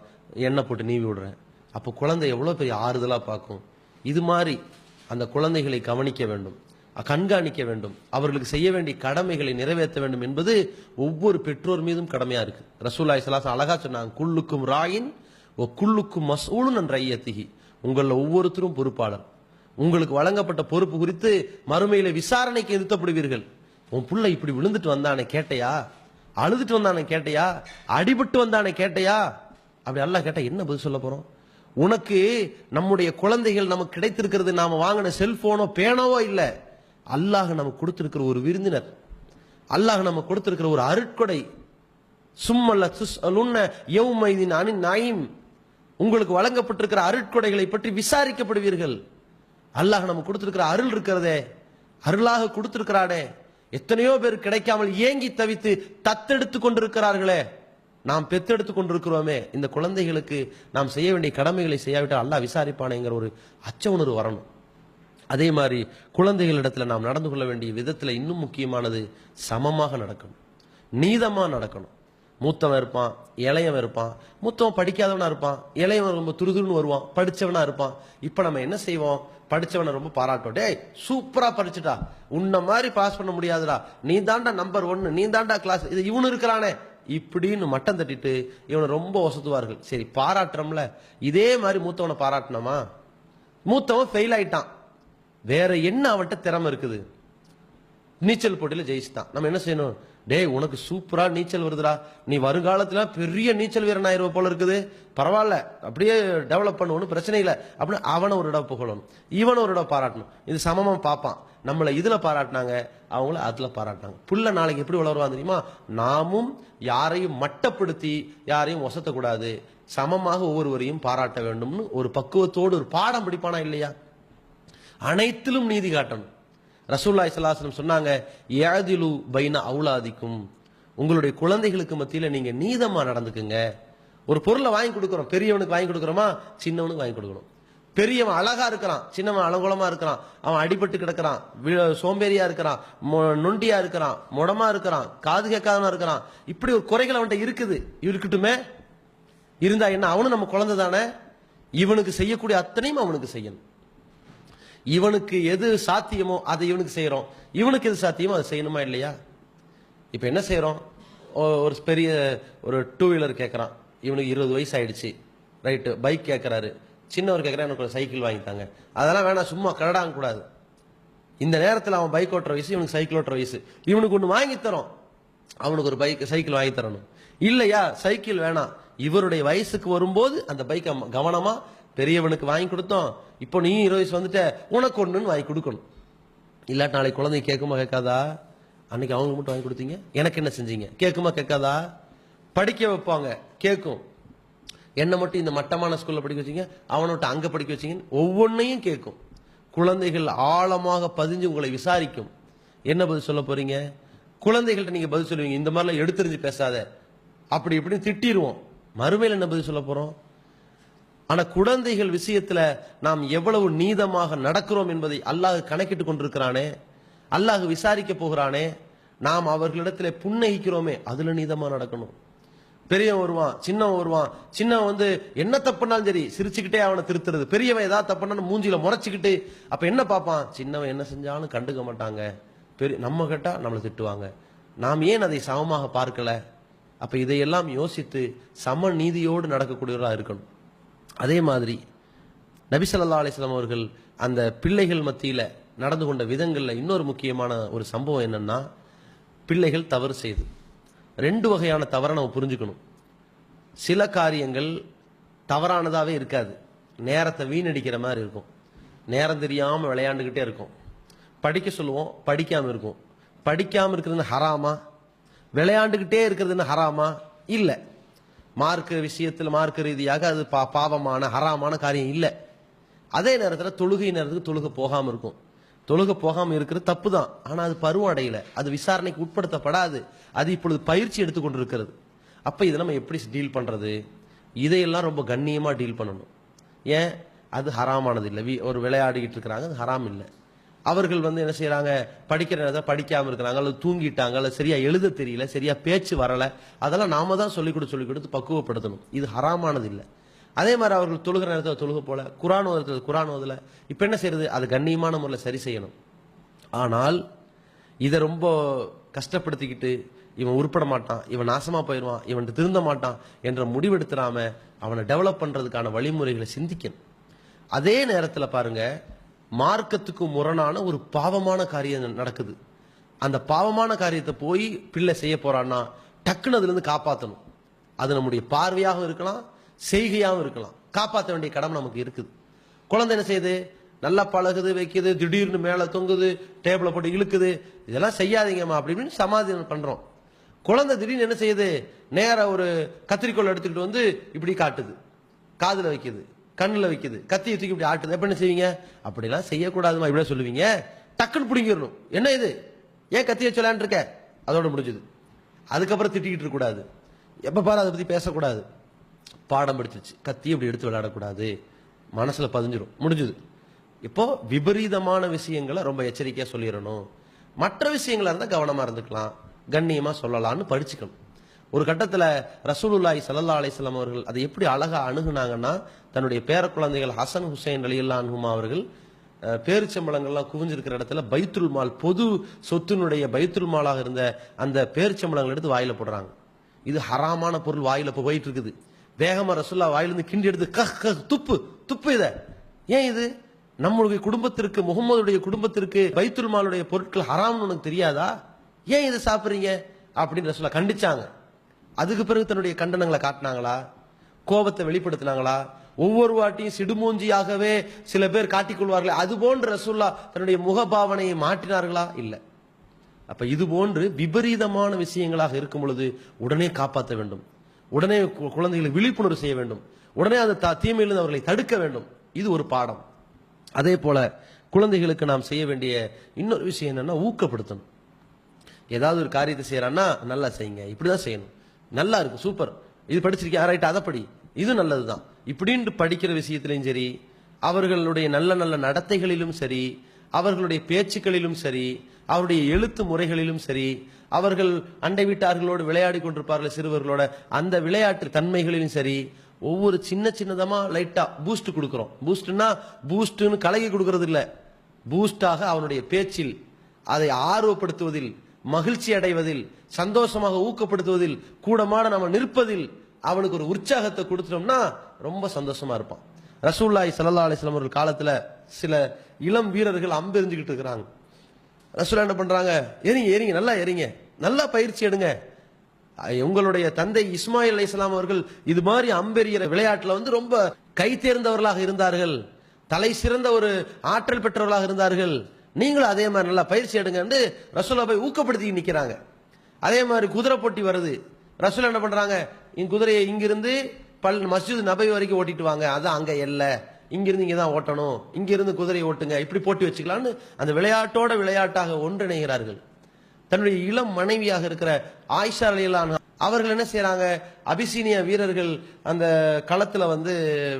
எண்ணெய் போட்டு நீவி விடுறேன். அப்போ குழந்தை எவ்வளவு பெரிய ஆறுதலா பார்க்கும். இது மாதிரி அந்த குழந்தைகளை கவனிக்க வேண்டும், கண்காணிக்க வேண்டும், அவர்களுக்கு செய்ய வேண்டிய கடமைகளை நிறைவேற்ற வேண்டும் என்பது ஒவ்வொரு பெற்றோர் மீதும் கடமையா இருக்கு. ரசூலுல்லாஹி ஸல்லல்லாஹு அலைஹி வஸல்லம் அழகா சொன்னாங்க, குல்லுக்கும் ராயின் வ குல்லுக்கும் மஸ்ஊலுன் அன் ரய்யத்திஹி, உங்கள ஒவ்வொருத்தரும் பொறுப்பாளர், உங்களுக்கு வழங்கப்பட்ட பொறுப்பு குறித்து மறுமையில விசாரணைக்கு நிறுத்தப்படுவீர்கள். உன் புள்ள இப்படி விழுந்துட்டு வந்தானே கேட்டையா, அழுதுட்டு வந்தானே கேட்டையா, அடிபட்டு வந்தானே கேட்டையா, அப்படி அல்லாஹ் கேட்டா என்ன பதில் சொல்ல போறோம்? உனக்கு நம்முடைய குழந்தைகள் நமக்கு கிடைத்திருக்கிறது நாம வாங்கின செல்போனோ பேனோவோ இல்ல, அல்லாஹ் நமக்கு கொடுத்திருக்கிற ஒரு விருந்தினர், அல்லாஹ் நமக்கு கொடுத்திருக்கிற ஒரு அருட்கொடை. சும்மல்ல துஸ்அலுன்ன யௌமைதின் அனின் நயீம், உங்களுக்கு வழங்கப்பட்டிருக்கிற அருட்கொடைகளை பற்றி விசாரிக்கப்படுவீர்கள். அல்லாஹ் நமக்கு கொடுத்திருக்கிற அருள் இருக்கிறதே, அருளாக கொடுத்திருக்கிறானே, எத்தனையோ பேர் கிடைக்காமல் ஏங்கி தவித்து தத்தெடுத்து கொண்டிருக்கிறார்களே, நாம் பெத்தெடுத்து கொண்டிருக்கிறோமே, இந்த குழந்தைகளுக்கு நாம் செய்ய வேண்டிய கடமைகளை செய்யாவிட்டால் அல்லாஹ் விசாரிப்பானேங்கிற ஒரு அச்ச உணர்வு வரணும். அதே மாதிரி குழந்தைகளிடத்துல நாம் நடந்து கொள்ள வேண்டிய விதத்துல இன்னும் முக்கியமானது சமமாக நடக்கணும், நீதமா நடக்கணும். மூத்தவன் இருப்பான், இளையவன் இருப்பான். மூத்தவன் படிக்காதவனா இருப்பான், இளையவன் ரொம்ப துருதுருன்னு வருவான், படிச்சவனா இருப்பான். இப்ப நம்ம என்ன செய்வோம், படிச்சவனை ரொம்ப பாராட்டோம், டேய் சூப்பரா படிச்சுட்டா, உன்ன மாதிரி பாஸ் பண்ண முடியாதுடா, நீ தாண்டா நம்பர் 1, நீ தாண்டா கிளாஸ், இது இவனு இருக்கிறானே இப்படின்னு மட்டம் தட்டிட்டு இவனை ரொம்ப வசத்துவார்கள். சரி பாராட்டுறோம்ல, இதே மாதிரி மூத்தவனை பாராட்டினோமா, மூத்தவன் ஃபெயில் ஆயிட்டான், வேற என்ன அவன்கிட்ட திறமை இருக்குது, நீச்சல் போட்டியில ஜெயிச்சுட்டான், நம்ம என்ன செய்யணும், டேய் உனக்கு சூப்பரா நீச்சல் வருதுடா, நீ வருங்காலத்துல பெரிய நீச்சல் வீரன் ஆயிருவ போல இருக்குது, பரவாயில்ல அப்படியே டெவலப் பண்ணுவோம், பிரச்சனை இல்லை அப்படின்னு அவனை ஒரு இடம் புகழணும், இவனை ஒரு இடம் பாராட்டணும். இது சமமா பார்ப்பான், நம்மளை இதுல பாராட்டினாங்க, அவங்கள அதுல பாராட்டினாங்க. புள்ள நாளைக்கு எப்படி வளருவான் தெரியுமா? நாமும் யாரையும் மட்டப்படுத்தி யாரையும் ஒசத்தக்கூடாது, சமமாக ஒவ்வொருவரையும் பாராட்ட வேண்டும்னு ஒரு பக்குவத்தோடு ஒரு பாடம் படிப்பானா இல்லையா? அனைத்திலும் நீதி காட்டணும். ரசூலுல்லாஹி ஸல்லல்லாஹு அலைஹி வஸல்லம் சொன்னாங்க, யஅதிலு பைன அவுலாதிக்கும், உங்களுடைய குழந்தைகளுக்கு மத்தியில நீங்க நீதமா நடந்துக்குங்க. ஒரு பொருளை வாங்கி கொடுக்கிறோம், பெரியவனுக்கு வாங்கி கொடுக்கிறோமா, சின்னவனுக்கு வாங்கி கொடுக்கணும். பெரியவன் அழகா இருக்கிறான், சின்னவன் அலங்கோலமா இருக்கிறான், அவன் அடிபட்டு கிடக்கிறான், சோம்பேறியா இருக்கிறான், நொண்டியா இருக்கிறான், முடமா இருக்கிறான், காது கேட்காதவனா இருக்கிறான், இப்படி ஒரு குறைகள் அவன்கிட்ட இருக்குது, இருக்கட்டுமே, இருந்தா என்ன, அவனும் நம்ம குழந்தை தானே, இவனுக்கு செய்யக்கூடிய அத்தனையும் அவனுக்கு செய்யணும். இவனுக்கு எது சாத்தியமோ அதை இவனுக்கு செய்யறோம், இவனுக்கு எது சாத்தியமோ அதை செய்யணுமா இல்லையா? இப்ப என்ன செய்யறோம், ஒரு பெரிய ஒரு 2 வீலர் கேட்கறான், இவனுக்கு 20 வயசு ஆயிடுச்சு, ரைட்டு, பைக் கேட்கறாரு, சின்னவர் கேட்கறான், எனக்கு ஒரு சைக்கிள் வாங்கித்தாங்க, அதெல்லாம் வேணாம், சும்மா கரடாங்க கூடாது. இந்த நேரத்தில் அவன் பைக் ஓட்டுற வயசு, இவனுக்கு சைக்கிள் ஓட்டுற வயசு, இவனுக்கு ஒண்ணு வாங்கி தரோம், அவனுக்கு ஒரு சைக்கிள் வாங்கி தரணும். இல்லையா சைக்கிள் வேணாம், இவருடைய வயசுக்கு வரும்போது அந்த பைக்கை கவனமா பெரியவனுக்கு வாங்கி கொடுத்தோம், இப்போ நீ 20 வயசு வந்துட்ட உனக்கு ஒண்ணுன்னு வாங்கி கொடுக்கணும். இல்லாட்டி நாளைக்கு குழந்தை கேட்குமா கேட்காதா? அன்னைக்கு அவங்களுக்கு மட்டும் வாங்கி கொடுத்தீங்க, எனக்கு என்ன செஞ்சீங்க கேட்குமா கேட்காதா? படிக்க வைப்பாங்க, கேட்கும். என்ன மட்டும் இந்த மட்டமான ஸ்கூல்ல படிக்க வச்சீங்க, அவனை விட்டு அங்க படிக்க வச்சீங்க, ஒவ்வொன்னையும் கேட்கும். குழந்தைகள் ஆழமாக பதிஞ்சு உங்களை விசாரிக்கும். என்ன பதில் சொல்ல போறீங்க? குழந்தைகள்கிட்ட நீங்க பதில் சொல்லுவீங்க, இந்த மாதிரிலாம் எடுத்துரிஞ்சு பேசாத, அப்படி இப்படின்னு திட்டிடுவோம். மறுமையில் என்ன பதில் சொல்ல போறோம்? ஆனா குழந்தைகள் விஷயத்துல நாம் எவ்வளவு நீதமாக நடக்கிறோம் என்பதை அல்லாஹ் கணக்கிட்டு கொண்டிருக்கிறானே, அல்லாஹ் விசாரிக்க போகிறானே. நாம் அவர்களிடத்துல புன்னகிக்கிறோமே, அதுல நீதமா நடக்கணும். பெரியவன் வருவான், சின்னவன் வருவான், சின்னவன் வந்து என்ன தப்புனாலும் சரி சிரிச்சுக்கிட்டே அவனை திருத்துறது, பெரியவன் ஏதாவது தப்புனாலும் மூஞ்சில முறைச்சுக்கிட்டு, அப்ப என்ன பார்ப்பான்? சின்னவன் என்ன செஞ்சாலும் கண்டுக்க மாட்டாங்க, நம்ம கேட்டா நம்மளை திட்டுவாங்க, நாம் ஏன் அதை சமமாக பார்க்கல? அப்ப இதையெல்லாம் யோசித்து சம நீதியோடு நடக்கக்கூடியவர்களாக இருக்கணும். அதே மாதிரி நபி ஸல்லல்லாஹு அலைஹி வஸல்லம் அவர்கள் அந்த பிள்ளைகள் மத்தியில நடந்து கொண்ட விதங்கள்ல இன்னொரு முக்கியமான ஒரு சம்பவம் என்னன்னா, பிள்ளைகள் தவறு செய்து 2 வகையான தவறை நம்ம புரிஞ்சுக்கணும். சில காரியங்கள் தவறானதாவே இருக்காது, நேரத்தை வீணடிக்கிற மாதிரி இருக்கும், நேரம் தெரியாம விளையாண்டுகிட்டே இருக்கும். படிக்க சொல்லுவோம், படிக்காம இருக்கும். படிக்காம இருக்கிறது ஹராமா? விளையாண்டுகிட்டே இருக்கிறது ஹராமா? இல்ல. மார்க்க விஷயத்தில் மார்க்க ரீதியாக அது பாவமான ஹராமான காரியம் இல்லை. அதே நேரத்தில் தொழுகை நேரத்துக்கு தொழுகை போகாம இருக்கும். தொழுகை போகாம இருக்கிறது தப்பு தான், ஆனா அது பருவம் அடையல, அது விசாரணைக்கு உட்படுத்தப்படாது, அது இப்பொழுது பயிற்சி எடுத்துக்கொண்டிருக்கிறது. அப்ப இதை நம்ம எப்படி டீல் பண்றது? இதையெல்லாம் ரொம்ப கண்ணியமா டீல் பண்ணணும். ஏன்? அது ஹராமானது இல்லை. ஒரு விளையாடிக்கிட்டு இருக்கிறாங்க, அது ஹராம் இல்லை. அவர்கள் என்ன செய்யறாங்க, படிக்கிற நேரத்தில் படிக்காம இருக்கிறாங்க, அல்லது தூங்கிட்டாங்க, அல்லது சரியா எழுத தெரியல, சரியா பேச்சு வரல, அதெல்லாம் நாம தான் சொல்லிக் கொடுத்து பக்குவப்படுத்தணும். இது ஹராமானது இல்லை. அதே மாதிரி அவர்கள் தொழுகிற நேரத்தில் தொழுக போல, குரான் ஓதல, இப்ப என்ன செய்யறது? அது கண்ணியமான முறையில் சரி செய்யணும். ஆனால் இதை ரொம்ப கஷ்டப்படுத்திக்கிட்டு இவன் உருப்பட மாட்டான், இவன் நாசமா போயிடுவான், இவன் திருந்த மாட்டான் என்ற முடிவெடுத்துறாம அவனை டெவலப் பண்றதுக்கான வழிமுறைகளை சிந்திக்கணும். அதே நேரத்தில் பாருங்க, மார்க்கத்துக்கு முரணான ஒரு பாவமான காரியம் நடக்குது. அந்த பாவமான காரியத்தை போய் பிள்ளை செய்ய போறான்னா டக்குன்னு அதுல இருந்து காப்பாற்றணும். அது நம்முடைய பார்வையாகவும் இருக்கலாம், செய்கையாகவும் இருக்கலாம். காப்பாற்ற வேண்டிய கடமை நமக்கு இருக்குது. குழந்தை என்ன செய்யுது? நல்லா பழகுது, வைக்குது, திடீர்னு மேல தொங்குது, டேபிள போட்டு இழுக்குது, இதெல்லாம் செய்யாதீங்கம்மா அப்படின்னு சமாதானம் பண்றோம். குழந்தை திடீர்னு என்ன செய்யுது? நேர ஒரு கத்திரிக்கோள் எடுத்துக்கிட்டு இப்படி காட்டுது, காதுல வைக்குது, கண்ணுல வைக்குது, கத்தியை தூக்கி இப்படி ஆட்டுது. எப்ப என்ன செய்வீங்க? அப்படிலாம் செய்யக்கூடாதுமா இப்படிலாம் சொல்லுவீங்க. டக்குன்னு பிடிங்கிடணும். என்ன இது, ஏன் கத்தியை சொல்லான்னு இருக்க, அதோட முடிஞ்சது. அதுக்கப்புறம் திட்டிக்கிட்டு இருக்க கூடாது, எப்ப பாரு அதை பத்தி பேசக்கூடாது. பாடம் படிச்சிருச்சு, கத்தி இப்படி எடுத்து விளையாடக்கூடாது, மனசுல பதிஞ்சிரும், முடிஞ்சது. இப்போ விபரீதமான விஷயங்களை ரொம்ப எச்சரிக்கையா சொல்லிடணும். மற்ற விஷயங்களா இருந்தா கவனமா இருந்துக்கலாம், கண்ணியமா சொல்லலாம்னு படிச்சுக்கணும். ஒரு கட்டத்துல ரசூலுல்லாஹி ஸல்லல்லாஹு அலைஹி வஸல்லம் அவர்கள் அதை எப்படி அழகா அணுகுனாங்கன்னா, தன்னுடைய பேர குழந்தைகள் ஹசன் ஹுசைன் ரலியல்லாஹு அன்ஹுமா அவர்கள் பேரிச்சம்பளங்கள்லாம் குவிஞ்சிருக்கிற இடத்துல பைத்துல் மால், பொது சொத்தினுடைய பைத்துல் மாலாக இருந்த அந்த பேரிச்சம்பளங்கள் எடுத்து வாயில போடுறாங்க. இது ஹராமான பொருள் வாயில போயிட்டு இருக்குது. வேகமா ரசூல்லா வாயிலிருந்து கிண்டி எடுத்து துப்பு துப்பு. இத ஏன்? இது நம்மளுடைய குடும்பத்திற்கு, முகமதுடைய குடும்பத்திற்கு பைத்துல் மாலுடைய பொருட்கள் ஹராம்னு உனக்கு தெரியாதா? ஏன் இதை சாப்பிடுறீங்க அப்படின்னு ரசூல்லா கண்டிச்சாங்க. அதுக்கு பிறகு தன்னுடைய கண்டனங்களை காட்டினாங்களா? கோபத்தை வெளிப்படுத்தினாங்களா? ஒவ்வொரு வாட்டியும் சிடுமூஞ்சியாகவே சில பேர் காட்டிக்கொள்வார்களே, அது போன்ற ரசூல்லா தன்னுடைய முகபாவனையை மாற்றினார்களா? இல்ல. அப்ப இது போன்று விபரீதமான விஷயங்களாக இருக்கும் பொழுது உடனே காப்பாற்ற வேண்டும், உடனே குழந்தைகளுக்கு விழிப்புணர்வு செய்ய வேண்டும், உடனே அந்த தீமையிலிருந்து அவர்களை தடுக்க வேண்டும். இது ஒரு பாடம். அதே போல குழந்தைகளுக்கு நாம் செய்ய வேண்டிய இன்னொரு விஷயம் என்னன்னா, ஊக்கப்படுத்தணும். ஏதாவது ஒரு காரியத்தை செய்யறான்னா நல்லா செய்யுங்க, இப்படிதான் செய்யணும், நல்லா இருக்கு, சூப்பர், இது படிச்சிருக்கேன், ரைட், அதை படி, இது நல்லதுதான், இப்படின்னு படிக்கிற விஷயத்திலும் சரி, அவர்களுடைய நல்ல நல்ல நடத்தைகளிலும் சரி, அவர்களுடைய பேச்சுக்களிலும் சரி, அவருடைய எழுத்து முறைகளிலும் சரி, அவர்கள் அண்டை வீட்டார்களோடு விளையாடி கொண்டிருப்பார்கள் சிறுவர்களோட, அந்த விளையாட்டு தன்மைகளிலும் சரி, ஒவ்வொரு சின்ன சின்னதமா லைட்டா பூஸ்ட் கொடுக்கிறோம். பூஸ்ட்னா பூஸ்ட்னு கலகி கொடுக்கறது இல்ல, பூஸ்டாக அவனுடைய பேச்சில், அதை ஆர்வப்படுத்துவதில், மகிழ்ச்சி அடைவதில், சந்தோஷமாக ஊக்கப்படுத்துவதில், கூடமான நம்ம நிற்பதில் அவனுக்கு ஒரு உற்சாகத்தை கொடுத்துட்டோம்னா ரொம்ப சந்தோஷமா இருப்பான். ரசூலுல்லாஹி ஸல்லல்லாஹு அலைஹி வஸல்லம் அவர்கள் காலத்துல சில இளம் வீரர்கள் அம்பெறிஞ்சுக்கிட்டு இருக்கிறாங்க. ரசூலுல்லாஹ் என்ன பண்றாங்க? எரிங்க எரிங்க, நல்லா எரிங்க, நல்லா பயிற்சி எடுங்க. உங்களுடைய தந்தை இஸ்மாயில் அலைஹிஸ்ஸலாம் அவர்கள் இது மாதிரி அம்பெறிகிற விளையாட்டுல வந்து ரொம்ப கை தேர்ந்தவர்களாக இருந்தார்கள், தலை சிறந்த ஒரு ஆற்றல் பெற்றவர்களாக இருந்தார்கள். நீங்களும் அதே மாதிரி நல்லா பயிற்சி எடுங்கன்னு ரசூலுல்லாஹ் போய் ஊக்கப்படுத்தி நிக்கிறாங்க. அதே மாதிரி குதிரை போட்டி வருது. ரசூல் என்ன பண்றாங்க, குதிரையை இங்கிருந்து மஸ்ஜித் நபவி வரைக்கும் ஓட்டிட்டு வாங்க, அதான் அங்க எல்லை, இங்கிருந்து இங்க தான் ஓட்டணும், இங்கிருந்து குதிரையை ஓட்டுங்க, இப்படி போட்டி வச்சுக்கலாம்னு அந்த விளையாட்டோட விளையாட்டாக ஒன்றிணைகிறார்கள். தன்னுடைய இளம் மனைவியாக இருக்கிற ஆயிஷா ரலியல்லாஹு அவர்கள் என்ன செய்யறாங்க, அபிசீனிய வீரர்கள் அந்த களத்துல வந்து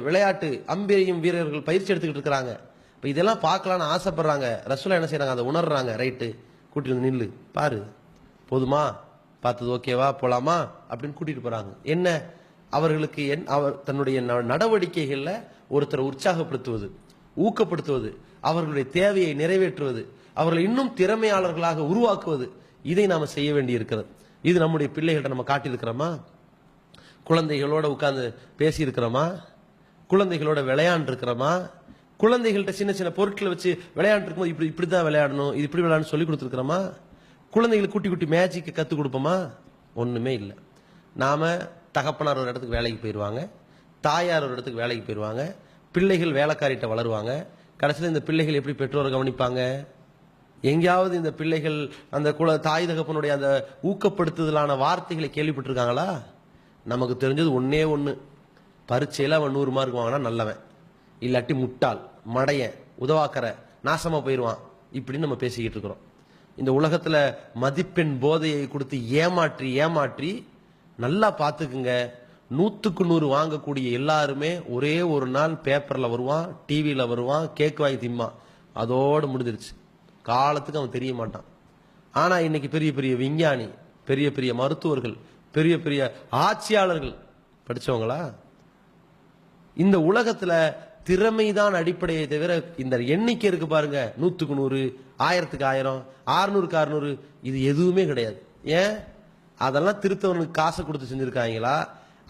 விளையாட்டு அம்பெறியும் வீரர்கள் பயிற்சி எடுத்துக்கிட்டு இருக்கிறாங்க. இப்ப இதெல்லாம் பார்க்கலாம்னு ஆசைப்படுறாங்க. ரசூலா என்ன செய்யறாங்க, அதை உணர்றாங்க. ரைட்டு, கூட்டிட்டு வந்து நில்லு, பாரு, போதுமா, பார்த்தது ஓகேவா, போலாமா அப்படின்னு கூட்டிட்டு போறாங்க. என்ன அவர்களுக்கு அவர் தன்னுடைய நடவடிக்கைகள்ல ஒருத்தரை உற்சாகப்படுத்துவது, ஊக்கப்படுத்துவது, அவர்களுடைய தேவையை நிறைவேற்றுவது, அவர்களை இன்னும் திறமையாளர்களாக உருவாக்குவது, இதை நாம செய்ய வேண்டி இருக்கிறது. இது நம்முடைய பிள்ளைகள்ட்ட நம்ம காட்டியிருக்கிறோமா? குழந்தைகளோட உட்கார்ந்து பேசி இருக்கிறோமா? குழந்தைகளோட விளையாண்டு இருக்கிறோமா? குழந்தைகள்கிட்ட சின்ன சின்ன பொருட்களை வச்சு விளையாண்டு இருக்கும்போது இப்படிதான் விளையாடணும், இது இப்படி விளையாடணும் சொல்லி கொடுத்துருக்கிறோமா? குழந்தைகளுக்கு குட்டி குட்டி மேஜிக்கு கற்றுக் கொடுப்போமா? ஒண்ணுமே இல்லை. நாம தகப்பனார் ஒரு இடத்துக்கு வேலைக்கு போயிடுவாங்க, தாயார் ஒரு இடத்துக்கு வேலைக்கு போயிடுவாங்க, பிள்ளைகள் வேலைக்காரிட்ட வளருவாங்க. கடைசியில் இந்த பிள்ளைகள் எப்படி பெற்றோர் கவனிப்பாங்க? எங்கேயாவது இந்த பிள்ளைகள் அந்த தாய் தகப்பனுடைய அந்த ஊக்கப்படுத்துதலான வார்த்தைகளை கேள்விப்பட்டிருக்காங்களா? நமக்கு தெரிஞ்சது ஒன்னே ஒன்று, பரீட்சையில் அவன் 100 மார்க் வாங்கினா நல்லவன், இல்லாட்டி முட்டாள், மடையன், உதவாக்கற, நாசமா போயிடுவான், இப்படின்னு நம்ம பேசிக்கிட்டு இருக்கிறோம். இந்த உலகத்துல மதிப்பெண் போதையை கொடுத்து ஏமாற்றி ஏமாற்றி நல்லா பார்த்துக்குங்க, 100க்கு 100 வாங்கக்கூடிய எல்லாருமே ஒரே ஒரு நாள் பேப்பர்ல வருவான், டிவியில வருவான், கேக் வாங்கி திம்பான், அதோடு முடிஞ்சிருச்சு. காலத்துக்கு அவன் தெரிய மாட்டான். ஆனா இன்னைக்கு பெரிய பெரிய விஞ்ஞானி, பெரிய பெரிய மருத்துவர்கள், பெரிய பெரிய ஆட்சியாளர்கள் படிச்சவங்களா? இந்த உலகத்துல திறமைதான் அடிப்படையை தவிர இந்த எண்ணிக்கை இருக்கு பாருங்க, 100க்கு 100, 1000க்கு 1000, 600க்கு 600, இது எதுவுமே கிடையாது. ஏன்? அதெல்லாம் திருத்தவனுக்கு காசை கொடுத்து செஞ்சிருக்காங்களா,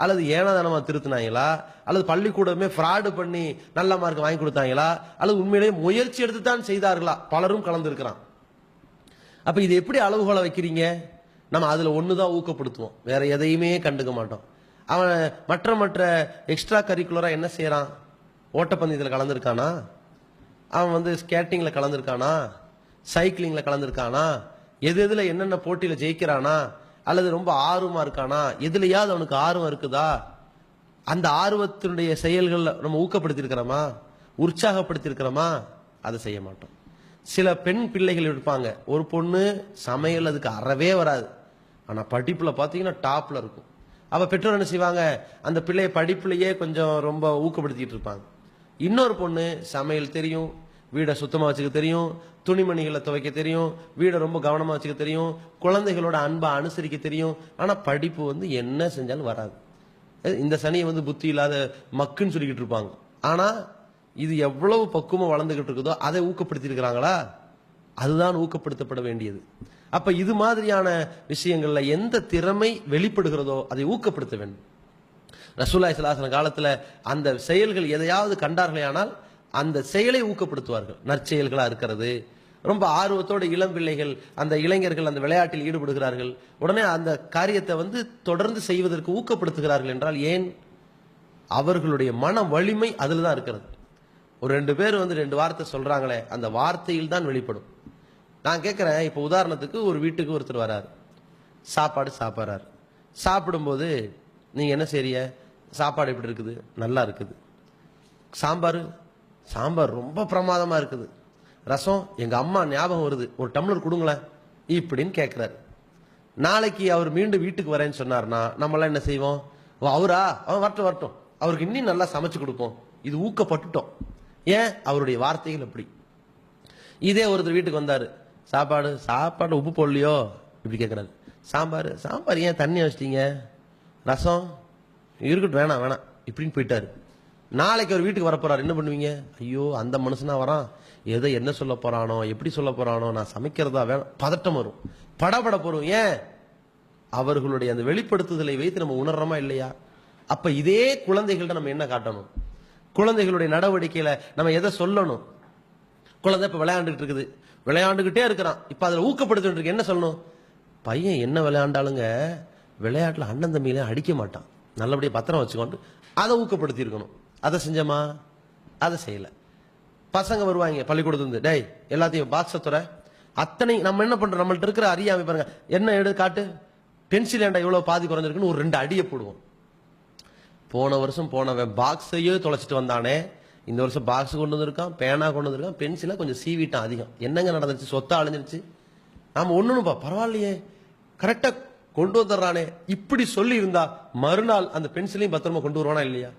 அல்லது ஏனாதானமா திருத்தினாங்களா, அல்லது பள்ளிக்கூடமே ஃப்ராடு பண்ணி நல்ல மார்க் வாங்கி கொடுத்தாங்களா, அல்லது உண்மையிலேயே முயற்சி எடுத்து தான் செய்தார்களா? பலரும் கலந்துருக்கிறான். அப்ப இது எப்படி அளவுகோலை வைக்கிறீங்க? நம்ம அதுல ஒண்ணுதான் ஊக்கப்படுத்துவோம், வேற எதையுமே கண்டுக்க மாட்டோம். அவன் மற்ற மற்ற எக்ஸ்ட்ரா கரிக்குலரா என்ன செய்யறான்? ஓட்டப்பந்தயத்தில் கலந்துருக்கானா, அவன் வந்து ஸ்கேட்டிங்ல கலந்துருக்கானா, சைக்கிளிங்ல கலந்துருக்கானா, எதுல என்னென்ன போட்டியில ஜெயிக்கிறானா, அல்லது ரொம்ப ஆர்வமா இருக்கானா, எதுலையாவது அவனுக்கு ஆர்வம் இருக்குதா? அந்த ஆர்வத்தினுடைய செயல்கள் நம்ம ஊக்கப்படுத்திருக்கிறோமா, உற்சாகப்படுத்திருக்கிறோமா? அதை செய்ய மாட்டோம். சில பெண் பிள்ளைகள் இருப்பாங்க, ஒரு பொண்ணு சமையல் அதுக்கு அறவே வராது, ஆனா படிப்புல பாத்தீங்கன்னா டாப்ல இருக்கும். அவ பெற்றோர் என்ன செய்வாங்க, அந்த பிள்ளைய படிப்புலயே கொஞ்சம் ரொம்ப ஊக்கப்படுத்திட்டு இருப்பாங்க. இன்னொரு பொண்ணு சமையல் தெரியும், வீடை சுத்தமா வச்சுக்க தெரியும், துணிமணிகளை துவைக்க தெரியும், வீடை ரொம்ப கவனமா வச்சுக்க தெரியும், குழந்தைகளோட அன்பா அனுசரிக்க தெரியும், ஆனா படிப்பு வந்து என்ன செஞ்சாலும் வராது. இந்த சனியை வந்து புத்தி இல்லாத மக்குன்னு சொல்லிக்கிட்டு இருப்பாங்க. ஆனா இது எவ்வளவு பக்குவமா வளர்ந்துகிட்டு இருக்குதோ அதை ஊக்கப்படுத்தி இருக்கிறாங்களா? அதுதான் ஊக்கப்படுத்தப்பட வேண்டியது. அப்ப இது மாதிரியான விஷயங்கள்ல எந்த திறமை வெளிப்படுகிறதோ அதை ஊக்கப்படுத்த வேண்டும். ரசூலுல்லாஹி ஸல்லல்லாஹு அலைஹி வஸல்லம் காலத்துல அந்த செயல்கள் எதையாவது கண்டார்களே ஆனால் அந்த செயலை ஊக்கப்படுத்துவார்கள். நற்செயல்களா இருக்கிறது, ரொம்ப ஆர்வத்தோட இளம் பிள்ளைகள், அந்த இளைஞர்கள் அந்த விளையாட்டில் ஈடுபடுகிறார்கள், உடனே அந்த காரியத்தை வந்து தொடர்ந்து செய்வதற்கு ஊக்கப்படுத்துகிறார்கள் என்றால் ஏன்? அவர்களுடைய மன வலிமை அதுல தான் இருக்கிறது. ஒரு 2 பேர் வந்து 2 வார்த்தை சொல்றாங்களே, அந்த வார்த்தையில் தான் வெளிப்படும். நான் கேட்கிறேன், இப்ப உதாரணத்துக்கு ஒரு வீட்டுக்கு ஒருத்தர் வராரு, சாப்பாடு சாப்பிட்றாரு. சாப்பிடும்போது நீங்க என்ன செய்றீங்க? சாப்பாடு எப்படி இருக்குது? நல்லா இருக்குது. சாம்பார் சாம்பார் ரொம்ப பிரமாதமா இருக்குது. ரசம் எங்க அம்மா ஞாபகம் வருது, ஒரு டம்ளர் கொடுங்களேன் இப்படின்னு கேட்கிறாரு. நாளைக்கு அவர் மீண்டும் வீட்டுக்கு வரேன்னு சொன்னார்னா நம்மளாம் என்ன செய்வோம்? அவரா, அவன் வரட்டும் வரட்டும், அவருக்கு இன்னும் நல்லா சமைச்சு கொடுப்போம், இது ஊக்கப்பட்டுட்டோம். ஏன்? அவருடைய வார்த்தைகள் அப்படி. இதே ஒருத்தர் வீட்டுக்கு வந்தாரு, சாப்பாடு சாப்பாடு உப்பு போடலையோ இப்படி கேட்கிறாரு. சாம்பார் சாம்பார் ஏன் தண்ணி வச்சிட்டீங்க? ரசம் இருக்கட்டும், வேணாம் வேணாம் இப்படின்னு போயிட்டாரு. நாளைக்கு அவர் வீட்டுக்கு வர போறாரு, என்ன பண்ணுவீங்க? ஐயோ அந்த மனுஷனா வரான், எதை என்ன சொல்ல போறானோ, எப்படி சொல்ல போறானோ, நான் சமைக்கிறதா வேணும், பதட்டம் வரும், படபட போறோம். ஏன்? அவர்களுடைய அந்த வெளிப்படுத்துதலை வைத்து நம்ம உணர்றோமா இல்லையா? அப்ப இதே குழந்தைகள்ட்ட நம்ம என்ன காட்டணும்? குழந்தைகளுடைய நடவடிக்கையில நம்ம எதை சொல்லணும்? குழந்தை இப்ப விளையாண்டுட்டு இருக்குது, விளையாண்டுகிட்டே இருக்கிறான், இப்ப அதுல ஊக்கப்படுத்திட்டு இருக்கு, என்ன சொல்லணும்? பையன் என்ன விளையாண்டாலுங்க விளையாட்டுல அண்ணன் தம்பியில அடிக்க மாட்டான், நல்லபடியா பத்திரம் வச்சுக்கொண்டு அதை ஊக்கப்படுத்தி இருக்கணும். அதை செஞ்சமா? அதை செய்யல. பசங்க வருவாங்க பள்ளிக்கூடத்துல, டேய் எல்லாத்தையும் பாக்ஸ துற, அத்தனை நம்ம என்ன பண்றோம், நம்மள்ட்ட இருக்கிற அறியாமை பாருங்க, என்ன எடு காட்டு, பென்சில் ஏண்டா இவ்வளவு பாதி குறைஞ்சிருக்குன்னு ஒரு 2 அடியை போடுவோம். போன வருஷம் போனவன் பாக்ஸையே தொலைச்சிட்டு வந்தானே, இந்த வருஷம் பாக்ஸ் கொண்டு வந்திருக்கான், பேனா கொண்டு வந்திருக்கான், பென்சிலா கொஞ்சம் சீவிட்டான் அதிகம். என்னங்க நடந்துச்சு? சொத்தா அழிஞ்சிருச்சு. நாம ஒண்ணுப்பா பரவாயில்லையே கரெக்டா கொண்டு வந்துடுறானே, இப்படி சொல்லி இருந்தா மறுநாள் அந்த பென்சிலையும் பத்திரமா கொண்டு வருவானா இல்லையா?